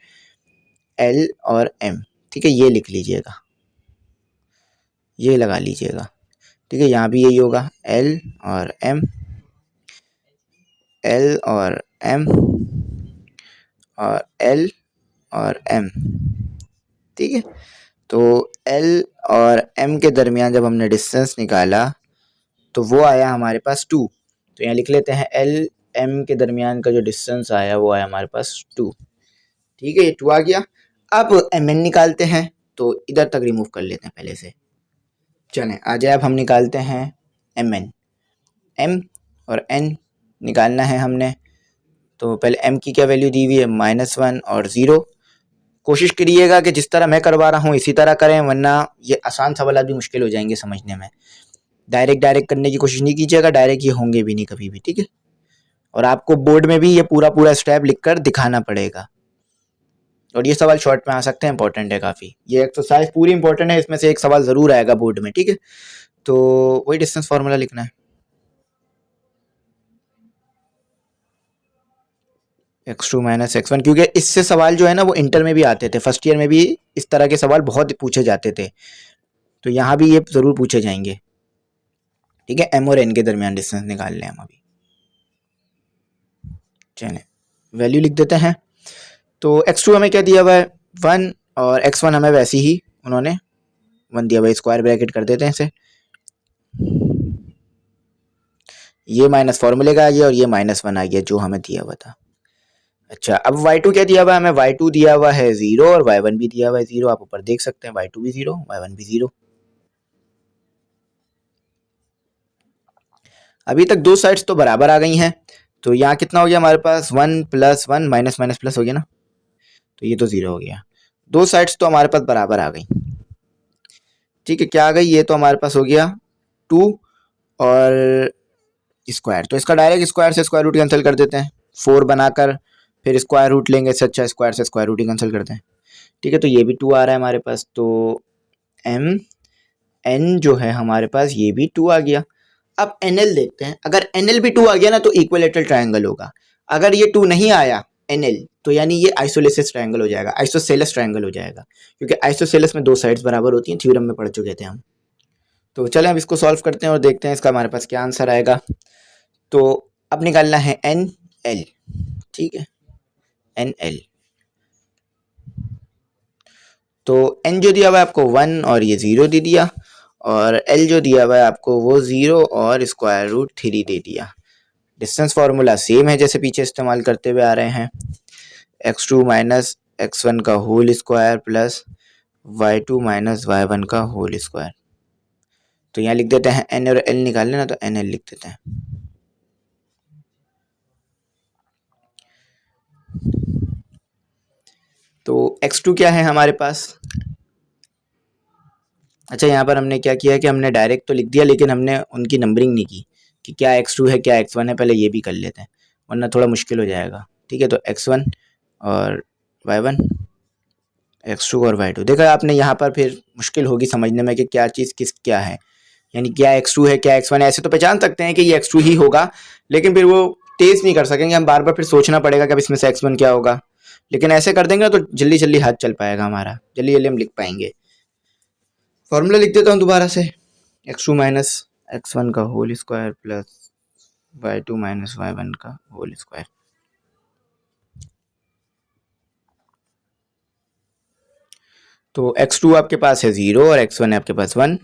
एल और एम। ठीक है, ये लिख लीजिएगा, ये लगा लीजिएगा। ठीक है, यहाँ भी यही होगा, एल और एम, एल और एम, और एल और एम। ठीक है, तो एल और एम के दरमियान जब हमने डिस्टेंस निकाला तो वो आया हमारे पास 2। तो यहाँ लिख लेते हैं एल एम के दरमियान का जो डिस्टेंस आया वो आया हमारे पास 2। ठीक है, ये 2 आ गया। अब एम एन निकालते हैं, तो इधर तक रिमूव कर लेते हैं पहले से। चलें, आ जाए अब हम निकालते हैं एम एन। एम और एन निकालना है हमने, तो पहले एम की क्या वैल्यू दी हुई है, -1 और 0। कोशिश करिएगा कि जिस तरह मैं करवा रहा हूँ इसी तरह करें, वरना ये आसान सवाल भी मुश्किल हो जाएंगे समझने में। डायरेक्ट करने की कोशिश नहीं कीजिएगा, डायरेक्ट ये होंगे भी नहीं कभी भी। ठीक है, और आपको बोर्ड में भी ये पूरा स्टेप लिखकर दिखाना पड़ेगा, और ये सवाल शॉर्ट में आ सकते हैं, इंपॉर्टेंट है काफ़ी। ये एक्सरसाइज पूरी इंपॉर्टेंट है, इसमें से एक सवाल ज़रूर आएगा बोर्ड में। ठीक है, तो वही डिस्टेंस फार्मूला लिखना है, x2 माइनस x1, क्योंकि इससे सवाल जो है ना वो इंटर में भी आते थे, फर्स्ट ईयर में भी इस तरह के सवाल बहुत पूछे जाते थे, तो यहाँ भी ये ज़रूर पूछे जाएंगे। ठीक है, m और n के दरमियान डिस्टेंस निकाल लें हम अभी। चलें, वैल्यू लिख देते हैं। तो x2 हमें क्या दिया हुआ है, 1, और x1 हमें वैसे ही उन्होंने 1 दिया हुआ है, स्क्वायर ब्रैकेट कर देते हैं इसे। ये माइनस फॉर्मूले का आ गया और ये -1 आ गया जो हमें दिया हुआ था। अच्छा, अब y2 क्या दिया हुआ है हमें, y2 दिया हुआ है 0 और y1 भी दिया हुआ है 0। आप ऊपर देख सकते हैं, y2 भी 0, y1 भी 0। अभी तक दो साइड्स तो बराबर आ गई हैं, तो यहाँ कितना हो गया हमारे पास, 1 + 1 माइनस माइनस प्लस हो गया ना, तो ये तो 0 हो गया। दो साइड्स तो हमारे पास बराबर आ गई। ठीक है, क्या आ गई, ये तो हमारे पास हो गया 2 और स्क्वायर, तो इसका डायरेक्ट स्क्वायर से स्क्वायर रूट कैंसिल कर देते हैं, 4 बनाकर फिर स्क्वायर रूट लेंगे, इससे अच्छा स्क्वायर से स्क्वायर रूट ही कैंसिल करते हैं। ठीक है, तो ये भी 2 आ रहा है हमारे पास, तो एम एन जो है हमारे पास ये भी 2 आ गया। अब एन एल देखते हैं, अगर एन एल भी 2 आ गया ना तो इक्विलेटरल ट्रायंगल होगा। अगर ये 2 नहीं आया एन एल, तो यानी ये आइसोलेसिस ट्रायंगल हो जाएगा, आइसोसेलेस ट्रायंगल हो जाएगा, क्योंकि आइसोसेलेस में 2 साइड्स बराबर होती हैं, थ्योरम में पढ़ चुके थे हम। तो चलें अब इसको सॉल्व करते हैं और देखते हैं इसका हमारे पास क्या आंसर आएगा। तो अब निकालना है एन एल। ठीक है, एन एल, तो एन जो दिया हुआ है आपको 1 और ये 0 दे दिया, और एल जो दिया हुआ है आपको वो 0 और √3 दे दिया। डिस्टेंस फार्मूला सेम है जैसे पीछे इस्तेमाल करते हुए आ रहे हैं, x2 माइनस x1 का whole square plus y2 minus y1 का होल स्क्वायर। तो यहाँ लिख देते हैं n और l निकाल लेना, तो एन एल लिख देते हैं। तो x2 क्या है हमारे पास, अच्छा यहाँ पर हमने क्या किया कि हमने डायरेक्ट तो लिख दिया, लेकिन हमने उनकी नंबरिंग नहीं की कि क्या x2 है क्या x1 है, पहले ये भी कर लेते हैं वरना थोड़ा मुश्किल हो जाएगा। ठीक है, तो x1 और y1, x2 और y2। देखा आपने, यहाँ पर फिर मुश्किल होगी समझने में कि क्या चीज़ क्या है, यानी क्या x2 है क्या x1 है। ऐसे तो पहचान सकते हैं कि ये x2 ही होगा, लेकिन फिर वो तेज नहीं कर सकेंगे, हम बार बार फिर सोचना पड़ेगा कि अब इसमें से x1 क्या होगा। लेकिन ऐसे कर देंगे तो जल्दी जल्दी हाथ चल पाएगा हमारा, जल्दी जल्दी हम लिख पाएंगे। फॉर्मूला लिख देता हूँ दोबारा से, x2 माइनस x1 का whole square plus y2 minus y1 का होल स्क्वायर। तो x2 आपके पास है 0 और x1 है आपके पास 1,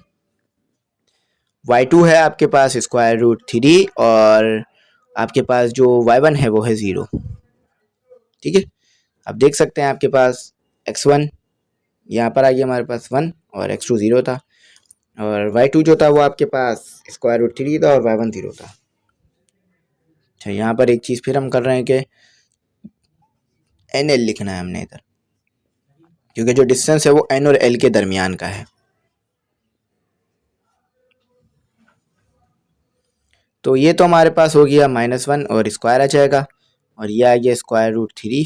y2 है आपके पास स्क्वायर रूट 3 और आपके पास जो y1 है वो है 0। ठीक है, अब देख सकते हैं आपके पास x1 यहाँ पर आ गया हमारे पास 1 और x2 0 था, और y2 जो था वो आपके पास स्क्वायर रूट 3 था और y1 0 था। अच्छा, यहाँ पर एक चीज़ फिर हम कर रहे हैं कि NL लिखना है हमने इधर, क्योंकि जो डिस्टेंस है वो N और L के दरमियान का है। तो ये तो हमारे पास हो गया -1 और स्क्वायर आ जाएगा, और ये आ गया स्क्वायर रूट 3।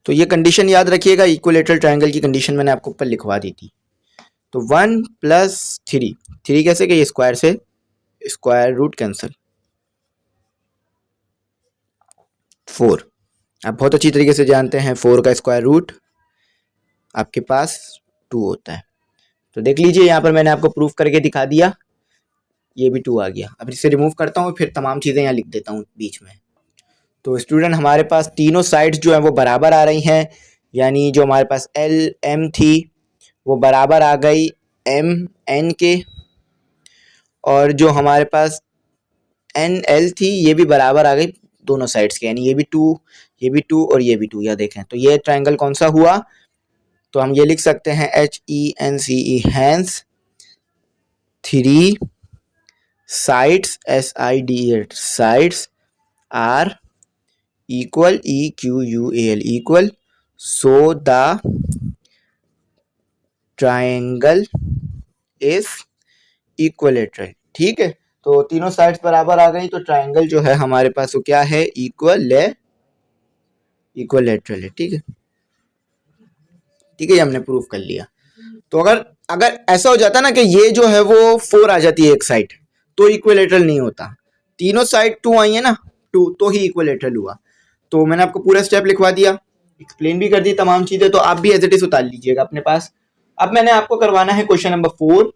तो ये कंडीशन याद रखिएगा, इक्विलेटरल ट्रायंगल की कंडीशन मैंने आपको ऊपर लिखवा दी थी। तो 1 + 3, 3 कैसे कि ये स्क्वायर से स्क्वायर रूट कैंसिल, 4। आप बहुत अच्छी तरीके से जानते हैं 4 का स्क्वायर रूट आपके पास 2 होता है। तो देख लीजिए यहाँ पर मैंने आपको प्रूफ करके दिखा दिया, ये भी 2 आ गया। अब इसे रिमूव करता हूँ, फिर तमाम चीज़ें यहाँ लिख देता हूँ बीच में। तो स्टूडेंट हमारे पास तीनों साइड्स जो है वो बराबर आ रही हैं, यानी जो हमारे पास L M थी वो बराबर आ गई M N के, और जो हमारे पास N L थी ये भी बराबर आ गई दोनों साइड्स के, यानी ये भी 2, ये भी 2 और ये भी 2। या देखें तो ये ट्रायंगल कौन सा हुआ, तो हम ये लिख सकते हैं HENCE, hence 3 sides SIDE sides are equal EQUAL equal, so the triangle is equilateral। ठीक है, तो तीनों साइड्स बराबर आ गई, तो ट्रायंगल जो है हमारे पास वो क्या है, इक्वलेटरल है। ठीक है, ठीक है, ये हमने प्रूफ कर लिया। तो अगर अगर ऐसा हो जाता ना कि ये जो है वो 4 आ जाती है एक साइड, तो इक्विलेटरल नहीं होता। तीनों साइड 2 आई है ना, 2 तो ही इक्विलेटरल हुआ। तो मैंने आपको पूरा स्टेप लिखवा दिया, एक्सप्लेन भी कर दी तमाम चीजें, तो आप भी एज इट इज उतार लीजिएगा अपने पास। अब मैंने आपको करवाना है क्वेश्चन नंबर 4,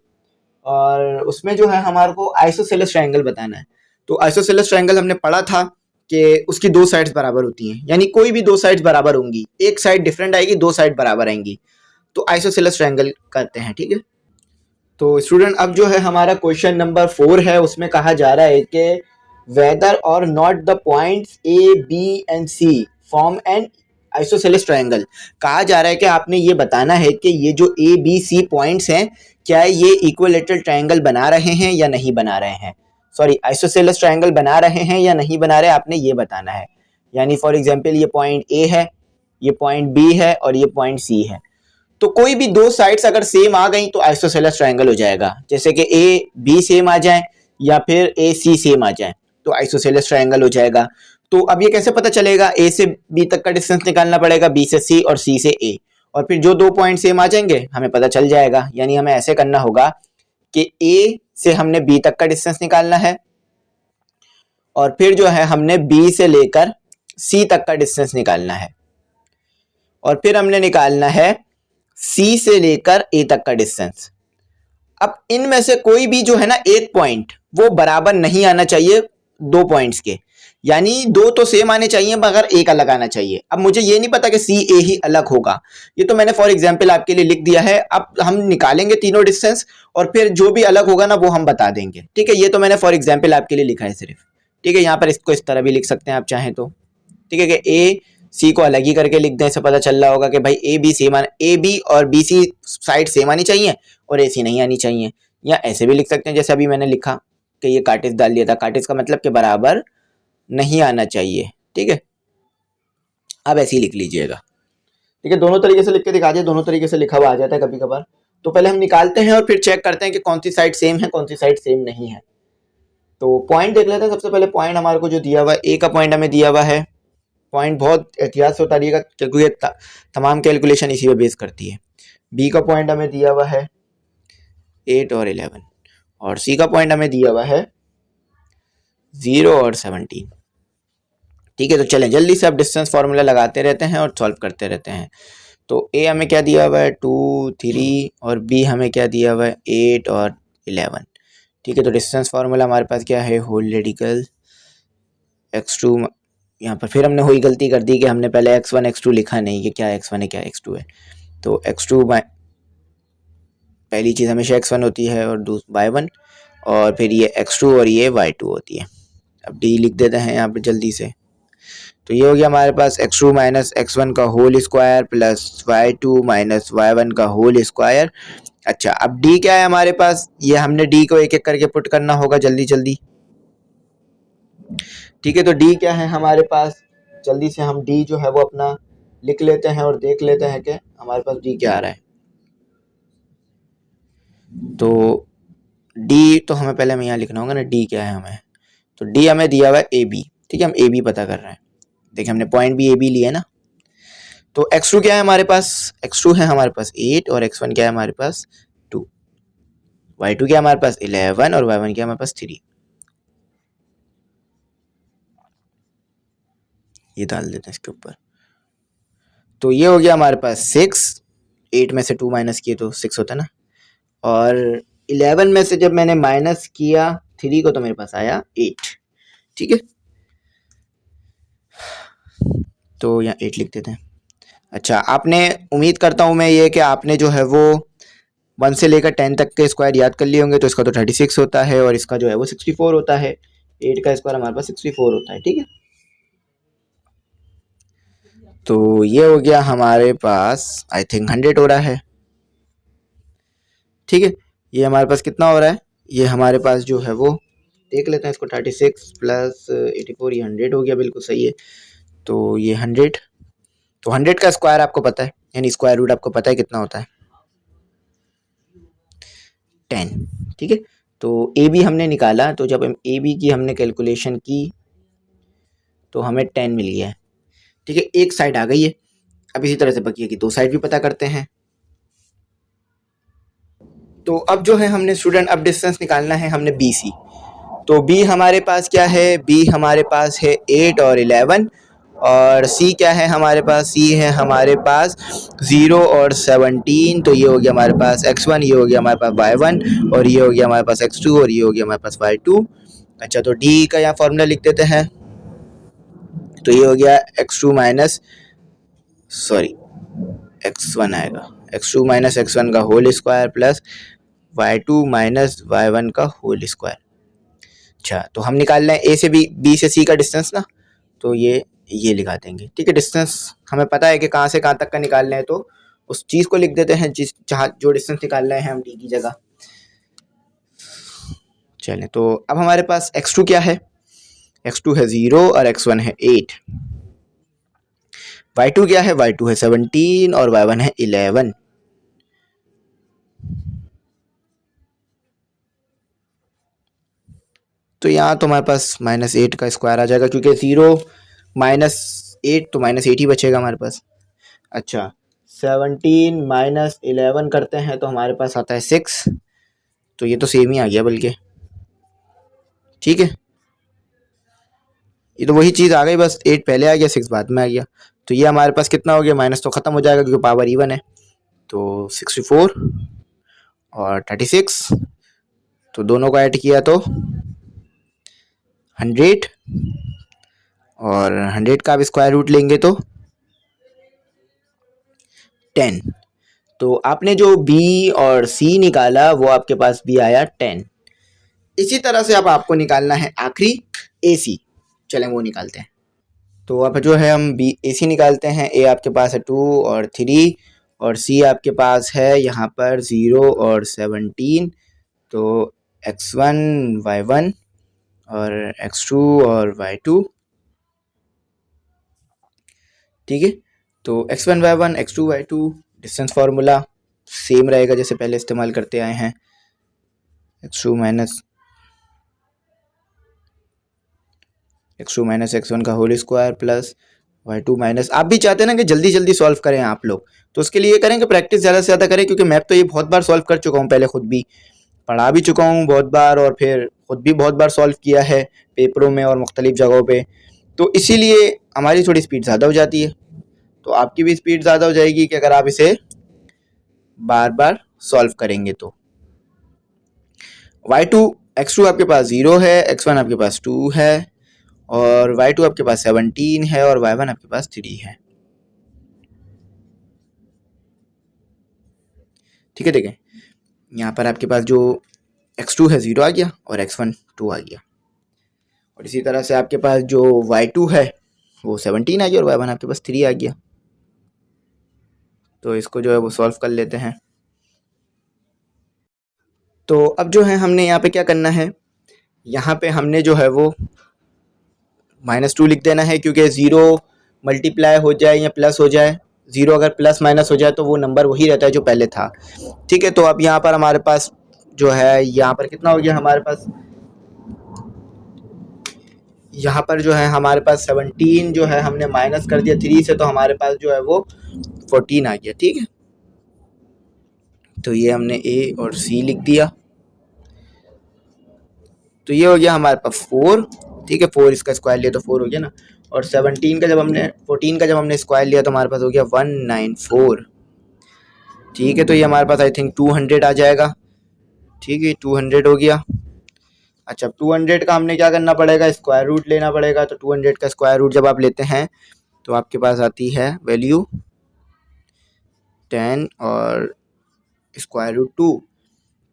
और उसमें जो है हमारे को आइसोसेलेस ट्रायंगल बताना है। तो आइसोसेलेस ट्रायंगल हमने पढ़ा था कि उसकी 2 साइड्स बराबर होती हैं, यानी कोई भी 2 साइड्स बराबर होंगी, एक साइड डिफरेंट आएगी, 2 साइड बराबर आएंगी, तो आइसोसेलेस ट्रायंगल करते हैं। ठीक है, तो स्टूडेंट अब जो है हमारा क्वेश्चन नंबर 4 है, उसमें कहा जा रहा है कि वेदर और not the points A B and C form an isosceles triangle. कहा जा रहा है कि आपने ये बताना है कि ये जो ABC पॉइंट्स हैं क्या ये इक्विलेटरल ट्रायंगल बना रहे हैं या नहीं बना रहे हैं, सॉरी आइसोसेलेस ट्रायंगल बना रहे हैं या नहीं बना रहे, आपने ये बताना है। यानी फॉर एग्जांपल ये पॉइंट A है, ये पॉइंट B है और ये पॉइंट C है। तो कोई भी 2 साइड्स अगर सेम आ गई तो आइसोसेलेस ट्रायंगल हो जाएगा, जैसे कि AB सेम आ जाए या फिर AC सेम आ जाए तो आइसोसेलेस ट्रायंगल हो जाएगा। तो अब ये कैसे पता चलेगा, A से B तक का डिस्टेंस निकालना पड़ेगा, B से C और C से A, और फिर जो 2 पॉइंट सेम आ जाएंगे हमें पता चल जाएगा। यानी हमें ऐसे करना होगा कि A से हमने B तक का डिस्टेंस निकालना है, और फिर जो है हमने B से लेकर C तक का डिस्टेंस निकालना है, और फिर हमने निकालना है C से लेकर A तक का डिस्टेंस। अब इनमें से कोई भी जो है ना एक पॉइंट वो बराबर नहीं आना चाहिए 2 पॉइंट्स के, यानी 2 तो सेम आने चाहिए मगर एक अलग आना चाहिए। अब मुझे ये नहीं पता कि CA ही अलग होगा, ये तो मैंने फॉर एग्जांपल आपके लिए लिख दिया है। अब हम निकालेंगे तीनों डिस्टेंस और फिर जो भी अलग होगा ना वो हम बता देंगे। ठीक है, ये तो मैंने फॉर एग्जाम्पल आपके लिए लिखा है सिर्फ। ठीक है, यहाँ पर इसको इस तरह भी लिख सकते हैं आप चाहें तो। ठीक है, कि AC को अलग ही करके लिख दें, से पता चल रहा होगा कि भाई AB सेम AB और BC साइड सेम आनी चाहिए और AC नहीं आनी चाहिए। या ऐसे भी लिख सकते हैं जैसे अभी मैंने लिखा कि ये कार्टेज डाल दिया था, कार्टेज का मतलब कि बराबर नहीं आना चाहिए। ठीक है, अब ऐसे ही लिख लीजिएगा। ठीक है, दोनों तरीके से लिख के दिखा दिया, दोनों तरीके से लिखा हुआ आ जाता है कभी कभार। तो पहले हम निकालते हैं और फिर चेक करते हैं कि कौन सी साइड सेम है कौन सी साइड सेम नहीं है। तो पॉइंट देख लेते हैं। सबसे पहले पॉइंट हमारे को जो दिया हुआ है, ए का पॉइंट हमें दिया हुआ है। पॉइंट बहुत एहतियात से उतारिएगा क्योंकि ये तमाम कैलकुलेशन इसी पे बेस करती है। बी का पॉइंट हमें दिया हुआ है 8 और 11 और सी का पॉइंट हमें दिया हुआ है 0 और 17। ठीक है, तो चलें जल्दी से अब डिस्टेंस फार्मूला लगाते रहते हैं और सॉल्व करते रहते हैं। तो ए हमें क्या दिया हुआ है 2, 3 और बी हमें क्या दिया हुआ है 8 और 11। ठीक है, तो डिस्टेंस फार्मूला हमारे पास क्या है, होल रेडिकल x2। यहाँ पर फिर हमने वही गलती कर दी कि हमने पहले x1 x2 लिखा नहीं कि क्या x1 है क्या x2 है। तो x2 पहली चीज़ हमेशा x1 होती है और y1, और फिर ये x2 और ये y2 होती है। अब d लिख देते हैं यहाँ पे जल्दी से। तो ये हो गया हमारे पास x2 माइनस x1 का whole square plus y2 minus y1 का होल स्क्वायर। अच्छा, अब d क्या है हमारे पास, ये हमने d को एक एक करके पुट करना होगा जल्दी जल्दी। ठीक है, तो d क्या है हमारे पास, जल्दी से हम d जो है वो अपना लिख लेते हैं और देख लेते हैं कि हमारे पास d क्या आ रहा है। तो d तो हमें पहले हमें यहाँ लिखना होगा ना, d क्या है हमें, तो d हमें दिया हुआ है ए बी। ठीक है, हम ए बी पता कर रहे हैं। देखिए हमने पॉइंट भी ए बी लिया ना। तो x2 क्या है हमारे पास, x2 है हमारे पास 8 और x1 क्या है हमारे पास 2, y2 क्या है हमारे पास 11 और y1 क्या है हमारे पास 3। ये डाल देते हैं इसके ऊपर। तो ये हो गया हमारे पास 6, 8 में से 2 माइनस किए तो 6 होता है ना, और 11 में से जब मैंने माइनस किया 3 को तो मेरे पास आया 8। ठीक है, तो यहाँ 8 लिख देते हैं। अच्छा, आपने उम्मीद करता हूँ मैं ये कि आपने जो है वो 1 से लेकर 10 तक के स्क्वायर याद कर लिए होंगे। तो इसका तो 36 होता है और इसका जो है वो 64 होता है। 8 का स्क्वायर हमारे पास 64 होता है। ठीक है, तो ये हो गया हमारे पास आई थिंक 100 हो रहा है। ठीक है, ये हमारे पास कितना हो रहा है, ये हमारे पास जो है वो देख लेते हैं इसको, 36 प्लस 84, ये 100 हो गया, बिल्कुल सही है। तो ये 100, तो 100 का स्क्वायर आपको पता है, यानी स्क्वायर रूट आपको पता है कितना होता है 10। ठीक है, तो ए बी हमने निकाला, तो जब हम ए बी की हमने कैलकुलेशन की तो हमें 10 मिल गया है। ठीक है, एक साइड आ गई है। अब इसी तरह से बकिया की दो साइड भी पता करते हैं। तो अब जो है हमने स्टूडेंट अब डिस्टेंस निकालना है हमने बी सी। तो बी हमारे पास क्या है, बी हमारे पास है 8 और 11, और सी क्या है हमारे पास, सी है हमारे पास 0 और 17। तो ये हो गया हमारे पास x1, ये हो गया हमारे पास y1, और ये हो गया हमारे पास x2, और ये हो गया हमारे पास y2। अच्छा, तो d का यहाँ फॉर्मूला लिख देते हैं। तो ये हो गया x2 माइनस सॉरी x1 आएगा, x2 माइनस x1 का whole square plus y2 minus y1 का होल स्क्वायर। अच्छा, तो हम निकाल रहे हैं ए से बी, बी से सी का डिस्टेंस ना, तो ये लिखा देंगे। ठीक है, डिस्टेंस हमें पता है कि कहाँ से कहाँ तक का निकालना है, तो उस चीज़ को लिख देते हैं जिस जहाँ जो डिस्टेंस निकाल रहे हैं हम डी की जगह। चलें, तो अब हमारे पास x2 क्या है, x2 है 0 और x1 है 8। y2 क्या है, y2 है 17 और y1 है 11। तो यहाँ तो हमारे पास -8 का स्क्वायर आ जाएगा, क्योंकि 0 माइनस 8 तो -8 ही बचेगा हमारे पास। अच्छा, 17 माइनस 11 करते हैं तो हमारे पास आता है 6। तो ये तो सेम ही आ गया बल्कि। ठीक है, ये तो वही चीज़ आ गई, बस 8 पहले आ गया 6 बाद में आ गया। तो ये हमारे पास कितना हो गया, माइनस तो ख़त्म हो जाएगा क्योंकि पावर इवन है। तो 64 और 36, तो दोनों को ऐड किया तो 100, और 100 का आप स्क्वायर रूट लेंगे तो 10। तो आपने जो B और C निकाला वो आपके पास भी आया 10। इसी तरह से अब आपको निकालना है आखिरी AC। चलें वो निकालते हैं। तो अब जो है हम AC निकालते हैं। A आपके पास है 2 और 3, और C आपके पास है यहाँ पर 0 और 17। तो x1 y1 और x2 और y2। ठीक है, तो x1 y1 x2 y2 distance formula same रहेगा जैसे पहले इस्तेमाल करते आए हैं। x2 minus x2 minus x1 का whole square plus y2 minus, आप भी चाहते हैं ना कि जल्दी जल्दी सॉल्व करें आप लोग, तो उसके लिए करेंगे प्रैक्टिस ज़्यादा से ज़्यादा करें, क्योंकि मैथ तो ये बहुत बार सॉल्व कर चुका हूँ, पहले खुद भी पढ़ा भी चुका हूँ बहुत बार, और फिर खुद भी बहुत बार सॉल्व किया है पेपरों में और मुख्तलिफ जगहों पे, तो इसीलिए हमारी थोड़ी स्पीड ज़्यादा हो जाती है। तो आपकी भी स्पीड ज़्यादा हो जाएगी कि अगर आप इसे बार बार सॉल्व करेंगे तो। y2 x2 आपके पास 0 है, x1 आपके पास 2 है, और y2 आपके पास 17 है, और y1 आपके पास 3 है। ठीक है, देखें यहाँ पर आपके पास जो x2 है 0 आ गया और x1 2 आ गया, और इसी तरह से आपके पास जो y2 है वो 17 आ गया और y1 आपके पास 3 आ गया। तो इसको जो है वो सॉल्व कर लेते हैं। तो अब जो है हमने यहाँ पे क्या करना है, यहाँ पे हमने जो है वो -2 लिख देना है, क्योंकि 0 मल्टीप्लाई हो जाए या प्लस हो जाए, 0 अगर प्लस माइनस हो जाए तो वो नंबर वही रहता है जो पहले था। ठीक है, तो अब यहाँ पर हमारे पास जो है, यहाँ पर कितना हो गया हमारे पास, यहाँ पर जो है हमारे पास 17 जो है हमने माइनस कर दिया 3 से, तो हमारे पास जो है वो 14 आ गया। ठीक है, तो ये हमने ए और सी लिख दिया, तो ये हो गया हमारे पास 4। ठीक है, 4 इसका स्क्वायर लिया तो 4 हो गया ना, और 14 का जब हमने स्क्वायर लिया तो हमारे पास हो गया 194। ठीक है, तो ये हमारे पास आई थिंक 200 आ जाएगा। ठीक है, 200 हो गया। अच्छा, 200 का हमने क्या करना पड़ेगा, स्क्वायर रूट लेना पड़ेगा। तो 200 का स्क्वायर रूट जब आप लेते हैं तो आपके पास आती है वैल्यू 10 और स्क्वायर रूट 2।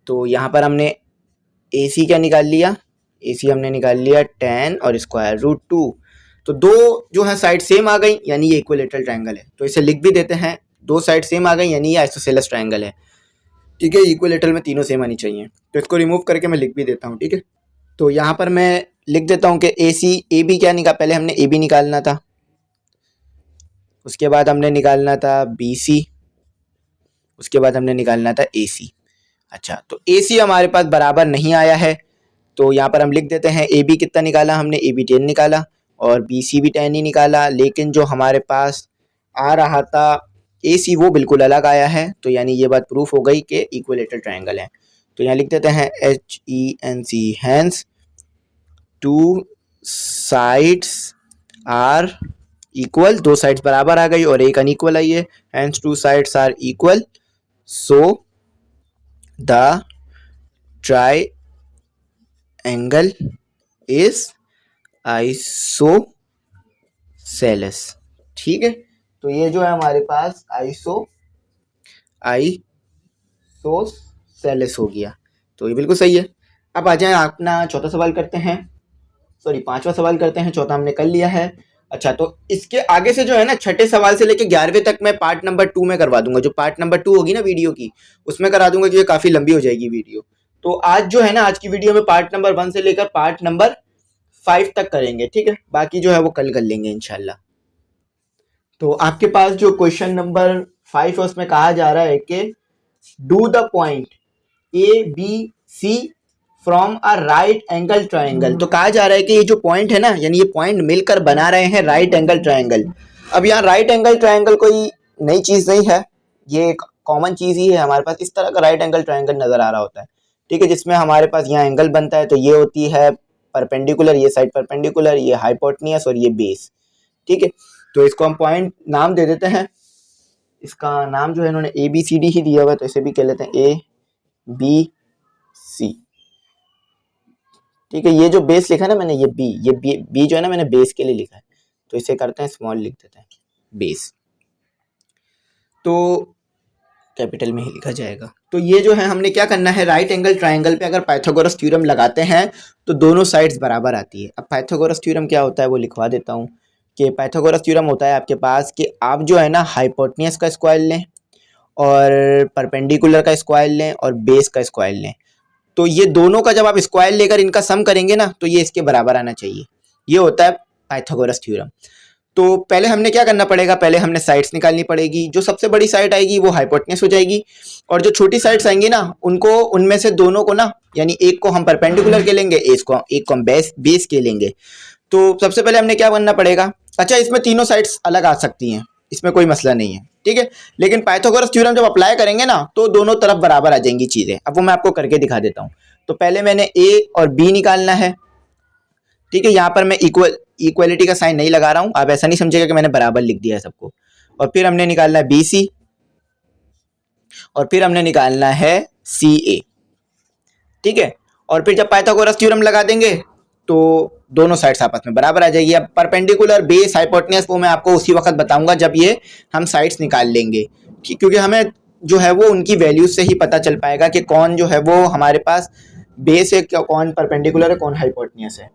तो यहाँ पर हमने ए सी क्या निकाल लिया, ए सी हमने निकाल लिया 10 और स्क्वायर रूट 2। तो दो जो है साइड सेम आ गई, यानी ये इक्विलेटरल ट्रायंगल है। तो इसे लिख भी देते हैं, दो साइड सेम आ गई यानी ये आइसोसेलेस ट्रायंगल है। ठीक है, इक्विलेटरल में तीनों सेम आनी चाहिए, तो इसको रिमूव करके मैं लिख भी देता हूँ। ठीक है, तो यहाँ पर मैं लिख देता हूँ कि ए सी, ए बी क्या निकाल, पहले हमने ए बी निकालना था, उसके बाद हमने निकालना था बी सी, उसके बाद हमने निकालना था ए सी। अच्छा, तो ए सी हमारे पास बराबर नहीं आया है, तो यहाँ पर हम लिख देते हैं ए बी कितना निकाला हमने, ए बी 10 निकाला और बी सी भी 10 ही निकाला, लेकिन जो हमारे पास आ रहा था ए सी वो बिल्कुल अलग आया है। तो यानी ये बात प्रूफ हो गई कि इक्विलेटरल ट्रायंगल है। तो यहाँ लिख देते हैं HENC, hence two sides are equal, दो साइड्स बराबर आ गई और एक अनइक्वल आई है, hence two sides are equal, so the triangle is isosceles. ठीक है, तो ये जो है हमारे पास आइसोसेलेस हो गया, तो ये बिल्कुल सही है। अब आ जाए अपना चौथा सवाल करते हैं, सॉरी पांचवा सवाल करते हैं, चौथा हमने कर लिया है। अच्छा, तो इसके आगे से जो है ना, छठे सवाल से लेके 11वें तक मैं पार्ट नंबर 2 में करवा दूंगा। जो पार्ट नंबर 2 होगी ना वीडियो की, उसमें करा दूंगा, क्योंकि काफी लंबी हो जाएगी वीडियो। तो आज जो है ना, आज की वीडियो में पार्ट नंबर 1 से लेकर पार्ट नंबर 5 तक करेंगे। ठीक है, बाकी जो है वो कल कर लेंगे इंशाल्लाह। तो आपके पास जो क्वेश्चन नंबर 5 है उसमें कहा जा रहा है कि do the point A B C from a right angle triangle. तो कहा जा रहा है कि ये जो पॉइंट है ना, यानी ये पॉइंट मिलकर बना रहे हैं राइट एंगल ट्रायंगल। अब यहाँ राइट एंगल ट्रायंगल कोई नई चीज नहीं है, ये एक कॉमन चीज ही है हमारे पास। इस तरह का राइट एंगल ट्रायंगल नजर आ रहा होता है। ठीक है, जिसमें हमारे पास यहाँ एंगल बनता है, तो ये होती है परपेंडिकुलर, ये साइड परपेंडिकुलर, ये हाइपोटेन्यूस और ये बेस। ठीक है, तो इसको हम पॉइंट नाम दे देते हैं। इसका नाम जो है इन्होंने ए बी सी डी ही दिया हुआ है, तो इसे भी कह लेते हैं ए बी सी। ठीक है, ये जो बेस लिखा है ना मैंने, ये बी जो है ना मैंने बेस के लिए लिखा है, तो इसे करते हैं स्मॉल, लिख देते हैं बेस, तो कैपिटल में ही लिखा जाएगा। तो ये जो है हमने क्या करना है, राइट एंगल ट्रायंगल पे अगर पाइथागोरस थ्योरम लगाते हैं तो दोनों साइड्स बराबर आती है। अब पाइथागोरस थ्योरम क्या होता है वो लिखवा देता हूँ, कि पाइथागोरस थ्योरम होता है आपके पास कि आप जो है ना हाइपोटेन्यूस का स्क्वायर लें और परपेंडिकुलर का स्क्वायर लें और बेस का स्क्वायर लें, तो ये दोनों का जब आप स्क्वायर लेकर इनका सम करेंगे ना, तो ये इसके बराबर आना चाहिए। ये होता है पाइथागोरस थ्योरम। तो पहले हमने क्या करना पड़ेगा, पहले हमने साइड्स निकालनी पड़ेगी। जो सबसे बड़ी साइड आएगी वो हाइपोटेन्यूस हो जाएगी, और जो छोटी साइड्स आएंगी ना, उनको, उनमें से दोनों को ना, यानी एक को हम परपेंडिकुलर के लेंगे, एक को हम बेस के लेंगे। तो सबसे पहले हमने क्या करना पड़ेगा, अच्छा इसमें तीनों साइड्स अलग आ सकती हैं, इसमें कोई मसला नहीं है, ठीक है, लेकिन पाइथागोरस थ्योरम जब अप्लाई करेंगे ना तो दोनों तरफ बराबर आ जाएंगी चीजें। अब वो मैं आपको करके दिखा देता हूँ। तो पहले मैंने ए और बी निकालना है, ठीक है, यहाँ पर मैं इक्वलिटी का साइन नहीं लगा रहा हूँ, आप ऐसा नहीं समझिएगा कि मैंने बराबर लिख दिया है सबको। और फिर हमने निकालना है बी सी, और फिर हमने निकालना है सी ए, ठीक है। और फिर जब पाइथागोरस थ्योरम लगा देंगे तो दोनों साइड्स आपस में बराबर आ जाएगी। अब परपेंडिकुलर, बेस, हाइपोटेन्यूज वो मैं आपको उसी वक्त बताऊंगा जब ये हम साइड्स निकाल लेंगे, क्योंकि हमें जो है वो उनकी वैल्यूज से ही पता चल पाएगा कि कौन जो है वो हमारे पास बेस है, कौन परपेंडिकुलर है, कौन हाइपोटेन्यूज है।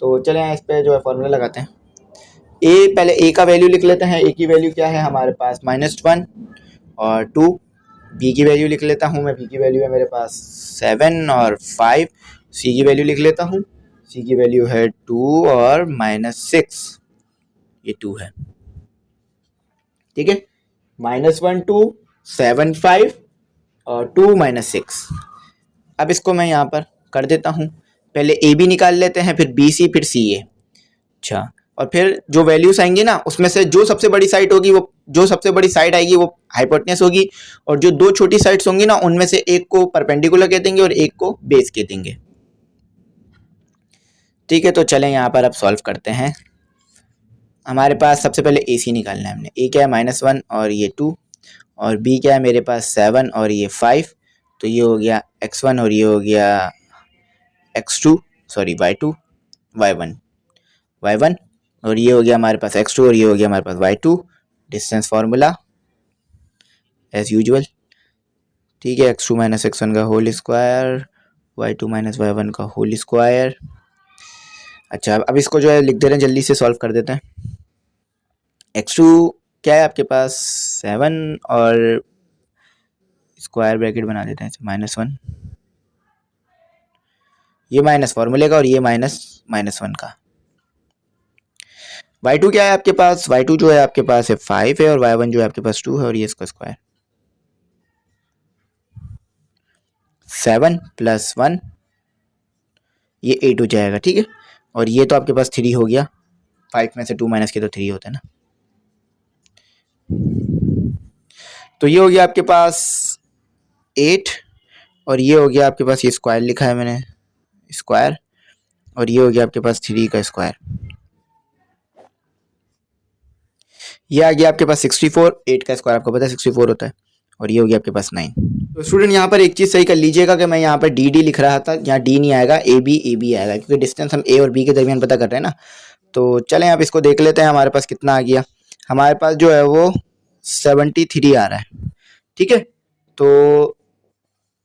तो चलें इस पे जो है फॉर्मूला लगाते हैं। ए, पहले ए का वैल्यू लिख लेते हैं। ए की वैल्यू क्या है हमारे पास -1 और 2। बी की वैल्यू लिख लेता हूँ मैं, बी की वैल्यू है मेरे पास 7 और 5। सी की वैल्यू लिख लेता हूँ, सी की वैल्यू है 2 और -6, ये 2 है, ठीक है। -1 2 7 5 और 2 -6। अब इसको मैं यहाँ पर कर देता हूँ, पहले ए बी निकाल लेते हैं, फिर बी सी, फिर सी ए। अच्छा, और फिर जो वैल्यूज आएंगी ना उसमें से जो सबसे बड़ी साइड होगी वो, जो सबसे बड़ी साइड आएगी वो हाइपोटेन्यूज होगी, और जो दो छोटी साइड्स होंगी ना उनमें से एक को परपेंडिकुलर कह देंगे और एक को बेस कह देंगे, ठीक है। तो चलें यहाँ पर अब सॉल्व करते हैं। हमारे पास सबसे पहले ए सी निकालना है हमने। ए क्या है -1 और ये 2, और बी क्या है मेरे पास 7 और ये 5। तो ये हो गया x1 और ये हो गया x2, सॉरी y2, y1, और ये हो गया हमारे पास x2 और ये हो गया हमारे पास y2। Distance formula as usual, ठीक है, x2 - x1 का होल स्क्वायर, y2 - y1 का होल स्क्वायर। अच्छा, अब इसको जो है लिख दे रहे हैं, जल्दी से सॉल्व कर देते हैं। x2 क्या है आपके पास 7 और स्क्वायर ब्रैकेट बना देते हैं -1, ये माइनस फार्मूले का और ये -1 का। y2 क्या है आपके पास, y2 जो है आपके पास है 5 है, और y1 जो है आपके पास 2 है, और ये इसका स्क्वायर 7 + 1, ये 8 हो जाएगा, ठीक है। और ये तो आपके पास 3 हो गया, 5 में से 2 माइनस के तो 3 होता है ना। तो ये हो गया आपके पास 8, और ये हो गया आपके पास, ये स्क्वायर लिखा है मैंने, स्क्वायर, और ये हो गया आपके पास 3 का स्क्वायर, ये आ गया आपके पास 64। 8 का स्क्वायर आपको पता है 64 होता है, और ये हो गया आपके पास 9। तो स्टूडेंट यहाँ पर एक चीज़ सही कर लीजिएगा कि मैं यहाँ पर डी डी लिख रहा था, यहाँ डी नहीं आएगा, ए बी आएगा, क्योंकि डिस्टेंस हम ए और बी के दरमियान पता कर रहे हैं ना। तो चलें आप इसको देख लेते हैं, हमारे पास कितना आ गया। हमारे पास जो है वो 73 आ रहा है, ठीक है। तो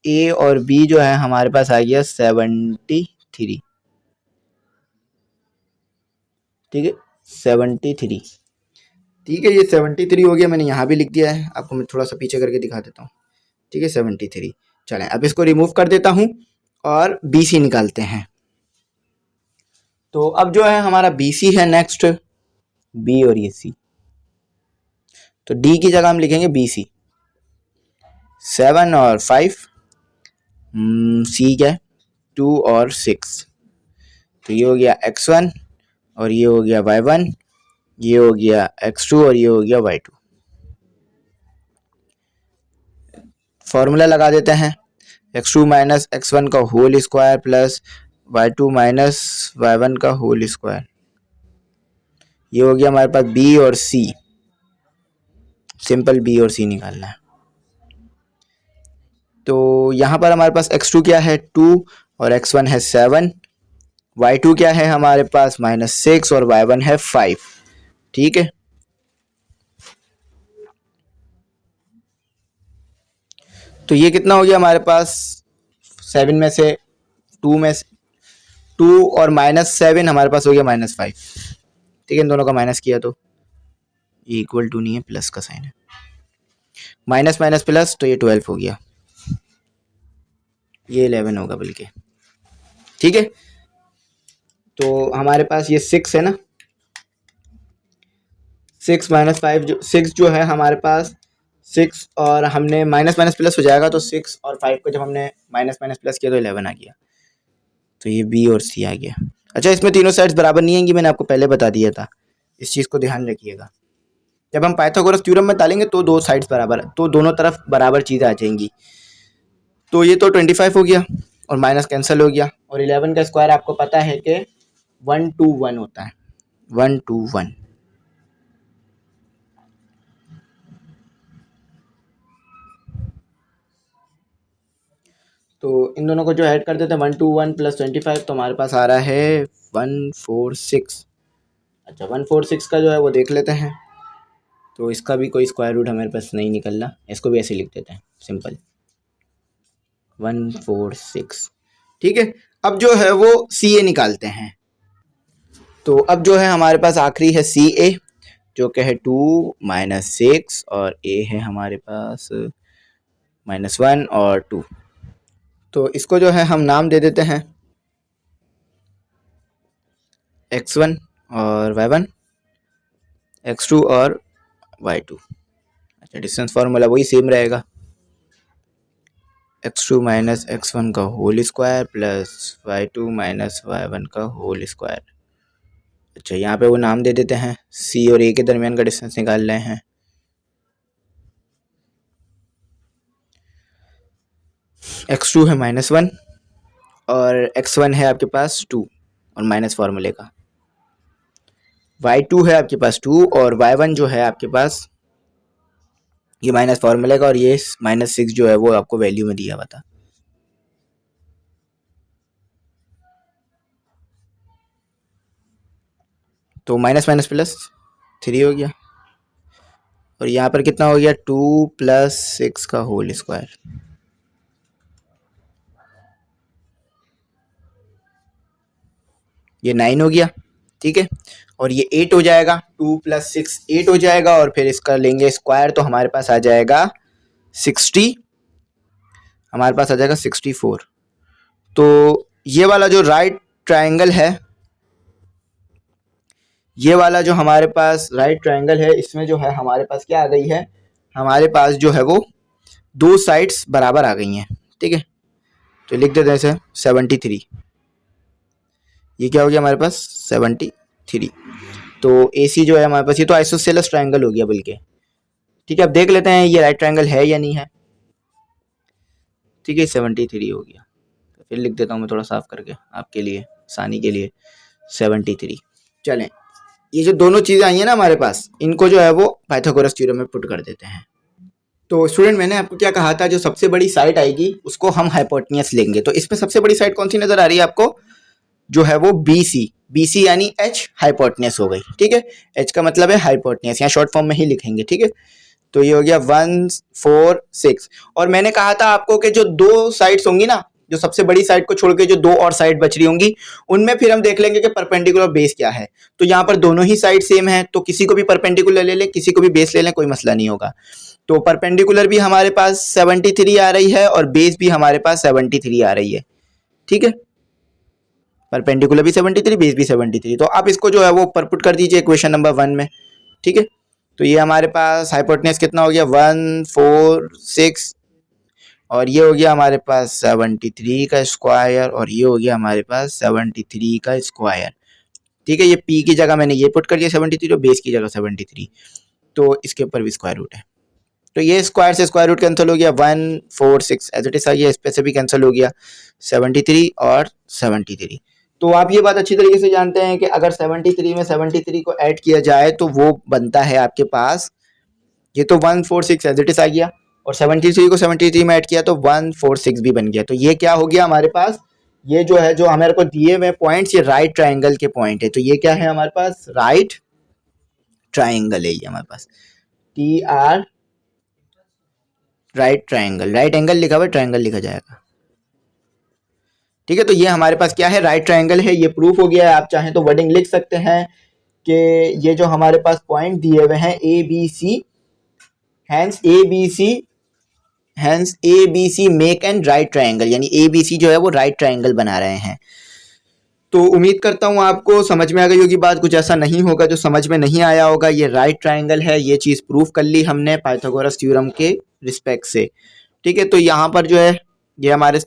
ए और बी जो है हमारे पास आ गया 73, ठीक है, 73, ठीक है, ये 73 हो गया, मैंने यहाँ भी लिख दिया है, आपको मैं थोड़ा सा पीछे करके दिखा देता हूँ, ठीक है, 73। चलें अब इसको रिमूव कर देता हूँ और बी सी निकालते हैं। तो अब जो है हमारा बी सी है नेक्स्ट, बी और ये सी, तो डी की जगह हम लिखेंगे बी सी, 7 और 5, सी क्या है 2 और 6। तो ये हो गया x1 और ये हो गया y1, ये हो गया x2 और ये हो गया y2। फॉर्मूला लगा देते हैं, x2 - x1 का whole square plus y2 - y1 का होल स्क्वायर, ये हो गया हमारे पास b और c, सिंपल b और c निकालना है। तो यहाँ पर हमारे पास x2 क्या है 2 और x1 है 7, y2 क्या है हमारे पास -6 और y1 है 5, ठीक है। तो ये कितना हो गया हमारे पास, 7 में से 2 में से 2 और -7 हमारे पास हो गया -5, ठीक है, इन दोनों का माइनस किया तो ये इक्वल टू नहीं है, प्लस का साइन है, माइनस माइनस प्लस, तो ये 12 हो गया, ये 11 होगा बल्कि, ठीक है। तो हमारे पास ये 6 है ना, 6 - 5 जो 6 जो है हमारे पास 6, और हमने माइनस माइनस प्लस हो जाएगा, तो 6 और 5 को जब हमने माइनस माइनस प्लस किया तो 11 आ गया। तो ये बी और सी आ गया। अच्छा, इसमें तीनों साइड्स बराबर नहीं आएंगी, मैंने आपको पहले बता दिया था, इस चीज़ को ध्यान रखिएगा। जब हम पाइथागोरस थ्योरम में डालेंगे तो दो साइड्स बराबर, तो दोनों तरफ बराबर चीज़ें आ जाएंगी। तो ये तो 25 हो गया और माइनस कैंसिल हो गया, और 11 का स्क्वायर आपको पता है कि 121 होता है, 121। तो इन दोनों को जो ऐड कर देते हैं 121 + 25, तो हमारे पास आ रहा है 146। अच्छा, 146 का जो है वो देख लेते हैं। तो इसका भी कोई स्क्वायर रूट हमारे पास नहीं निकल रहा, इसको भी ऐसे लिख देते हैं सिंपल 146। ठीक है, अब जो है वो सी ए निकालते हैं। तो अब जो है हमारे पास आखिरी है सी ए, जो कि है 2 - 6, और ए है हमारे पास -1 और 2। तो इसको जो है हम नाम दे देते हैं x1 और y1, x2 और y2। अच्छा, डिस्टेंस फार्मूला वही सेम रहेगा, x2 - x1 का whole square plus y2 - y1 का होल स्क्वायर। अच्छा, यहाँ पे वो नाम दे देते हैं, सी और ए के दरमियान का डिस्टेंस निकाल रहे हैं। x2 है -1 और x1 है आपके पास 2 और माइनस फार्मूले का, y2 है आपके पास 2 और y1 जो है आपके पास ये माइनस फार्मूले का, और ये -6 जो है वो आपको वैल्यू में दिया हुआ था। तो माइनस माइनस प्लस 3 हो गया, और यहाँ पर कितना हो गया 2 + 6 का होल स्क्वायर। ये 9 हो गया, ठीक है, और ये 8 हो जाएगा, 2 + 6 8 हो जाएगा, और फिर इसका लेंगे स्क्वायर तो हमारे पास आ जाएगा 60, हमारे पास आ जाएगा 64। तो ये वाला जो राइट ट्रायंगल है, ये वाला जो हमारे पास राइट ट्रायंगल है, इसमें जो है हमारे पास क्या आ गई है, हमारे पास जो है वो दो साइड्स बराबर आ गई हैं। ठीक है, तो लिख देते हैं इसे 73। ये क्या हो गया हमारे पास 73। तो AC जो है हमारे पास, ये तो आइसोसेलेस ट्रायंगल हो गया बल्कि। ठीक है, अब देख लेते हैं ये राइट ट्रायंगल है या नहीं है। ठीक है, 73 हो गया, तो फिर लिख देता हूँ मैं थोड़ा साफ करके आपके लिए, आसानी के लिए 73। चलें, ये जो दोनों चीज़ें आई हैं ना हमारे पास, इनको जो है वो पाइथागोरस थ्योरम में पुट कर देते हैं। तो स्टूडेंट, मैंने आपको क्या कहा था, जो सबसे बड़ी साइड आएगी उसको हम हाइपोटेन्यूस लेंगे। तो इसमें सबसे बड़ी साइड कौन सी नजर आ रही है आपको, जो है वो BC, BC यानी H हाइपोटेन्यूस हो गई। ठीक है, H का मतलब है हाइपोटेन्यूस, यहाँ शॉर्ट फॉर्म में ही लिखेंगे। ठीक है, तो ये हो गया 146। और मैंने कहा था आपको कि जो दो साइड्स होंगी ना, जो सबसे बड़ी साइड को छोड़ के जो दो और साइड बच रही होंगी, उनमें फिर हम देख लेंगे कि परपेंडिकुलर बेस क्या है। तो यहाँ पर दोनों ही साइड सेम है, तो किसी को भी परपेंडिकुलर ले लें, किसी को भी बेस ले लें, कोई मसला नहीं होगा। तो परपेंडिकुलर भी हमारे पास 73 आ रही है और बेस भी हमारे पास 73 आ रही है। ठीक है, परपेंडिकुलर भी 73, बेस भी 73। तो आप इसको जो है वो ऊपर पुट कर दीजिए इक्वेशन नंबर 1 में। ठीक है, तो ये हमारे पास हाइपोटेन्यूस कितना हो गया 146, और ये हो गया हमारे पास 73 का स्क्वायर, और ये हो गया हमारे पास 73 का स्क्वायर। ठीक है, ये P की जगह मैंने ये पुट कर दिया 73 और बेस की जगह 73, तो इसके ऊपर भी स्क्वायर रूट है। तो ये स्क्वायर से स्क्वायर रूट कैंसिल हो गया, 146 एज इट इज आई है, इस पे से भी कैंसिल हो गया 73 और 73। तो आप ये बात अच्छी तरीके से जानते हैं कि अगर 73 में 73 को ऐड किया जाए तो वो बनता है आपके पास, ये तो 146 एज इट इज आ गया, और 73 को 73 में ऐड किया तो 146 भी बन गया। तो ये क्या हो गया हमारे पास, ये जो है जो हमारे को दिए हुए पॉइंट्स, ये राइट ट्राइंगल के पॉइंट है। तो ये क्या है हमारे पास, राइट ट्राइंगल है ये हमारे पास, TR right triangle, right angle लिखा हुआ है, ट्राइंगल लिखा जाएगा। ठीक है, तो ये हमारे पास क्या है, राइट ट्राइंगल है, ये प्रूफ हो गया है। आप चाहें तो वर्डिंग लिख सकते हैं कि ये जो हमारे पास पॉइंट दिए हुए हैं ABC, hence ABC make an right triangle, यानी ABC जो है वो राइट ट्राइंगल बना रहे हैं। तो उम्मीद करता हूँ आपको समझ में आ गई होगी बात, कुछ ऐसा नहीं होगा जो समझ में नहीं आया होगा। ये राइट ट्राइंगल है, ये चीज़ प्रूफ कर ली हमने पाइथागोरस थ्योरम के रिस्पेक्ट से। ठीक है, तो यहाँ पर जो है ये हमारे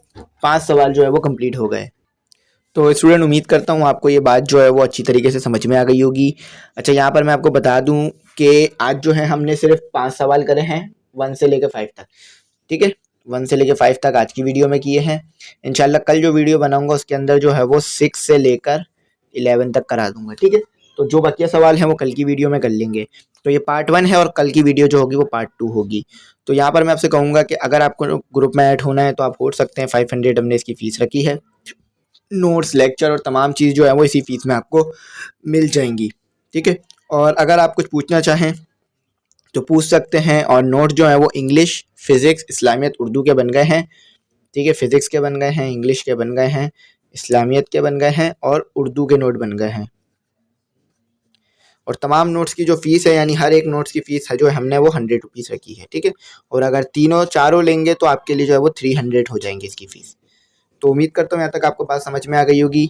5 सवाल जो है वो कंप्लीट हो गए। तो स्टूडेंट उम्मीद करता हूँ आपको ये बात जो है वो अच्छी तरीके से समझ में आ गई होगी। अच्छा, यहाँ पर मैं आपको बता दूँ कि आज जो है हमने सिर्फ 5 सवाल करे हैं 1 से लेकर 5 तक, ठीक है। 1 से लेकर 5 तक आज की वीडियो में किए हैं। इंशाल्लाह कल जो वीडियो बनाऊंगा उसके अंदर जो है वो 6 से लेकर 11 तक करा दूंगा, ठीक है। तो जो बाकी सवाल हैं वो कल की वीडियो में कर लेंगे। तो ये पार्ट 1 है और कल की वीडियो जो होगी वो पार्ट 2 होगी। तो यहाँ पर मैं आपसे कहूँगा कि अगर आपको ग्रुप में ऐड होना है तो आप हो सकते हैं। 500 हमने इसकी फ़ीस रखी है। नोट्स, लेक्चर और तमाम चीज़ जो है वो इसी फीस में आपको मिल जाएंगी, ठीक है। और अगर आप कुछ पूछना चाहें तो पूछ सकते हैं। और नोट जो है वो इंग्लिश, फिज़िक्स, इस्लामियत, उर्दू के बन गए हैं, ठीक है। फिज़िक्स के बन गए हैं, इंग्लिश के बन गए हैं, इस्लामियत के बन गए हैं और उर्दू के नोट बन गए हैं। और तमाम नोट्स की जो फ़ीस है, यानी हर एक नोट्स की फ़ीस है जो हमने वो 100 रुपीज़ रखी है, ठीक है। और अगर तीनों चारों लेंगे तो आपके लिए जो है वो 300 हो जाएंगे इसकी फ़ीस। तो उम्मीद करता हूँ यहाँ तक आपको बात समझ में आ गई होगी।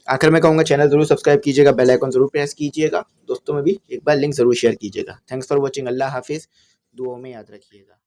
आखिर में कहूँगा चैनल ज़रूर सब्सक्राइब कीजिएगा, बेल आइकन ज़रूर प्रेस कीजिएगा, दोस्तों में भी एक बार लिंक ज़रूर शेयर कीजिएगा। Thanks for watching. अल्लाह हाफिज़। दुआओं में याद रखिएगा।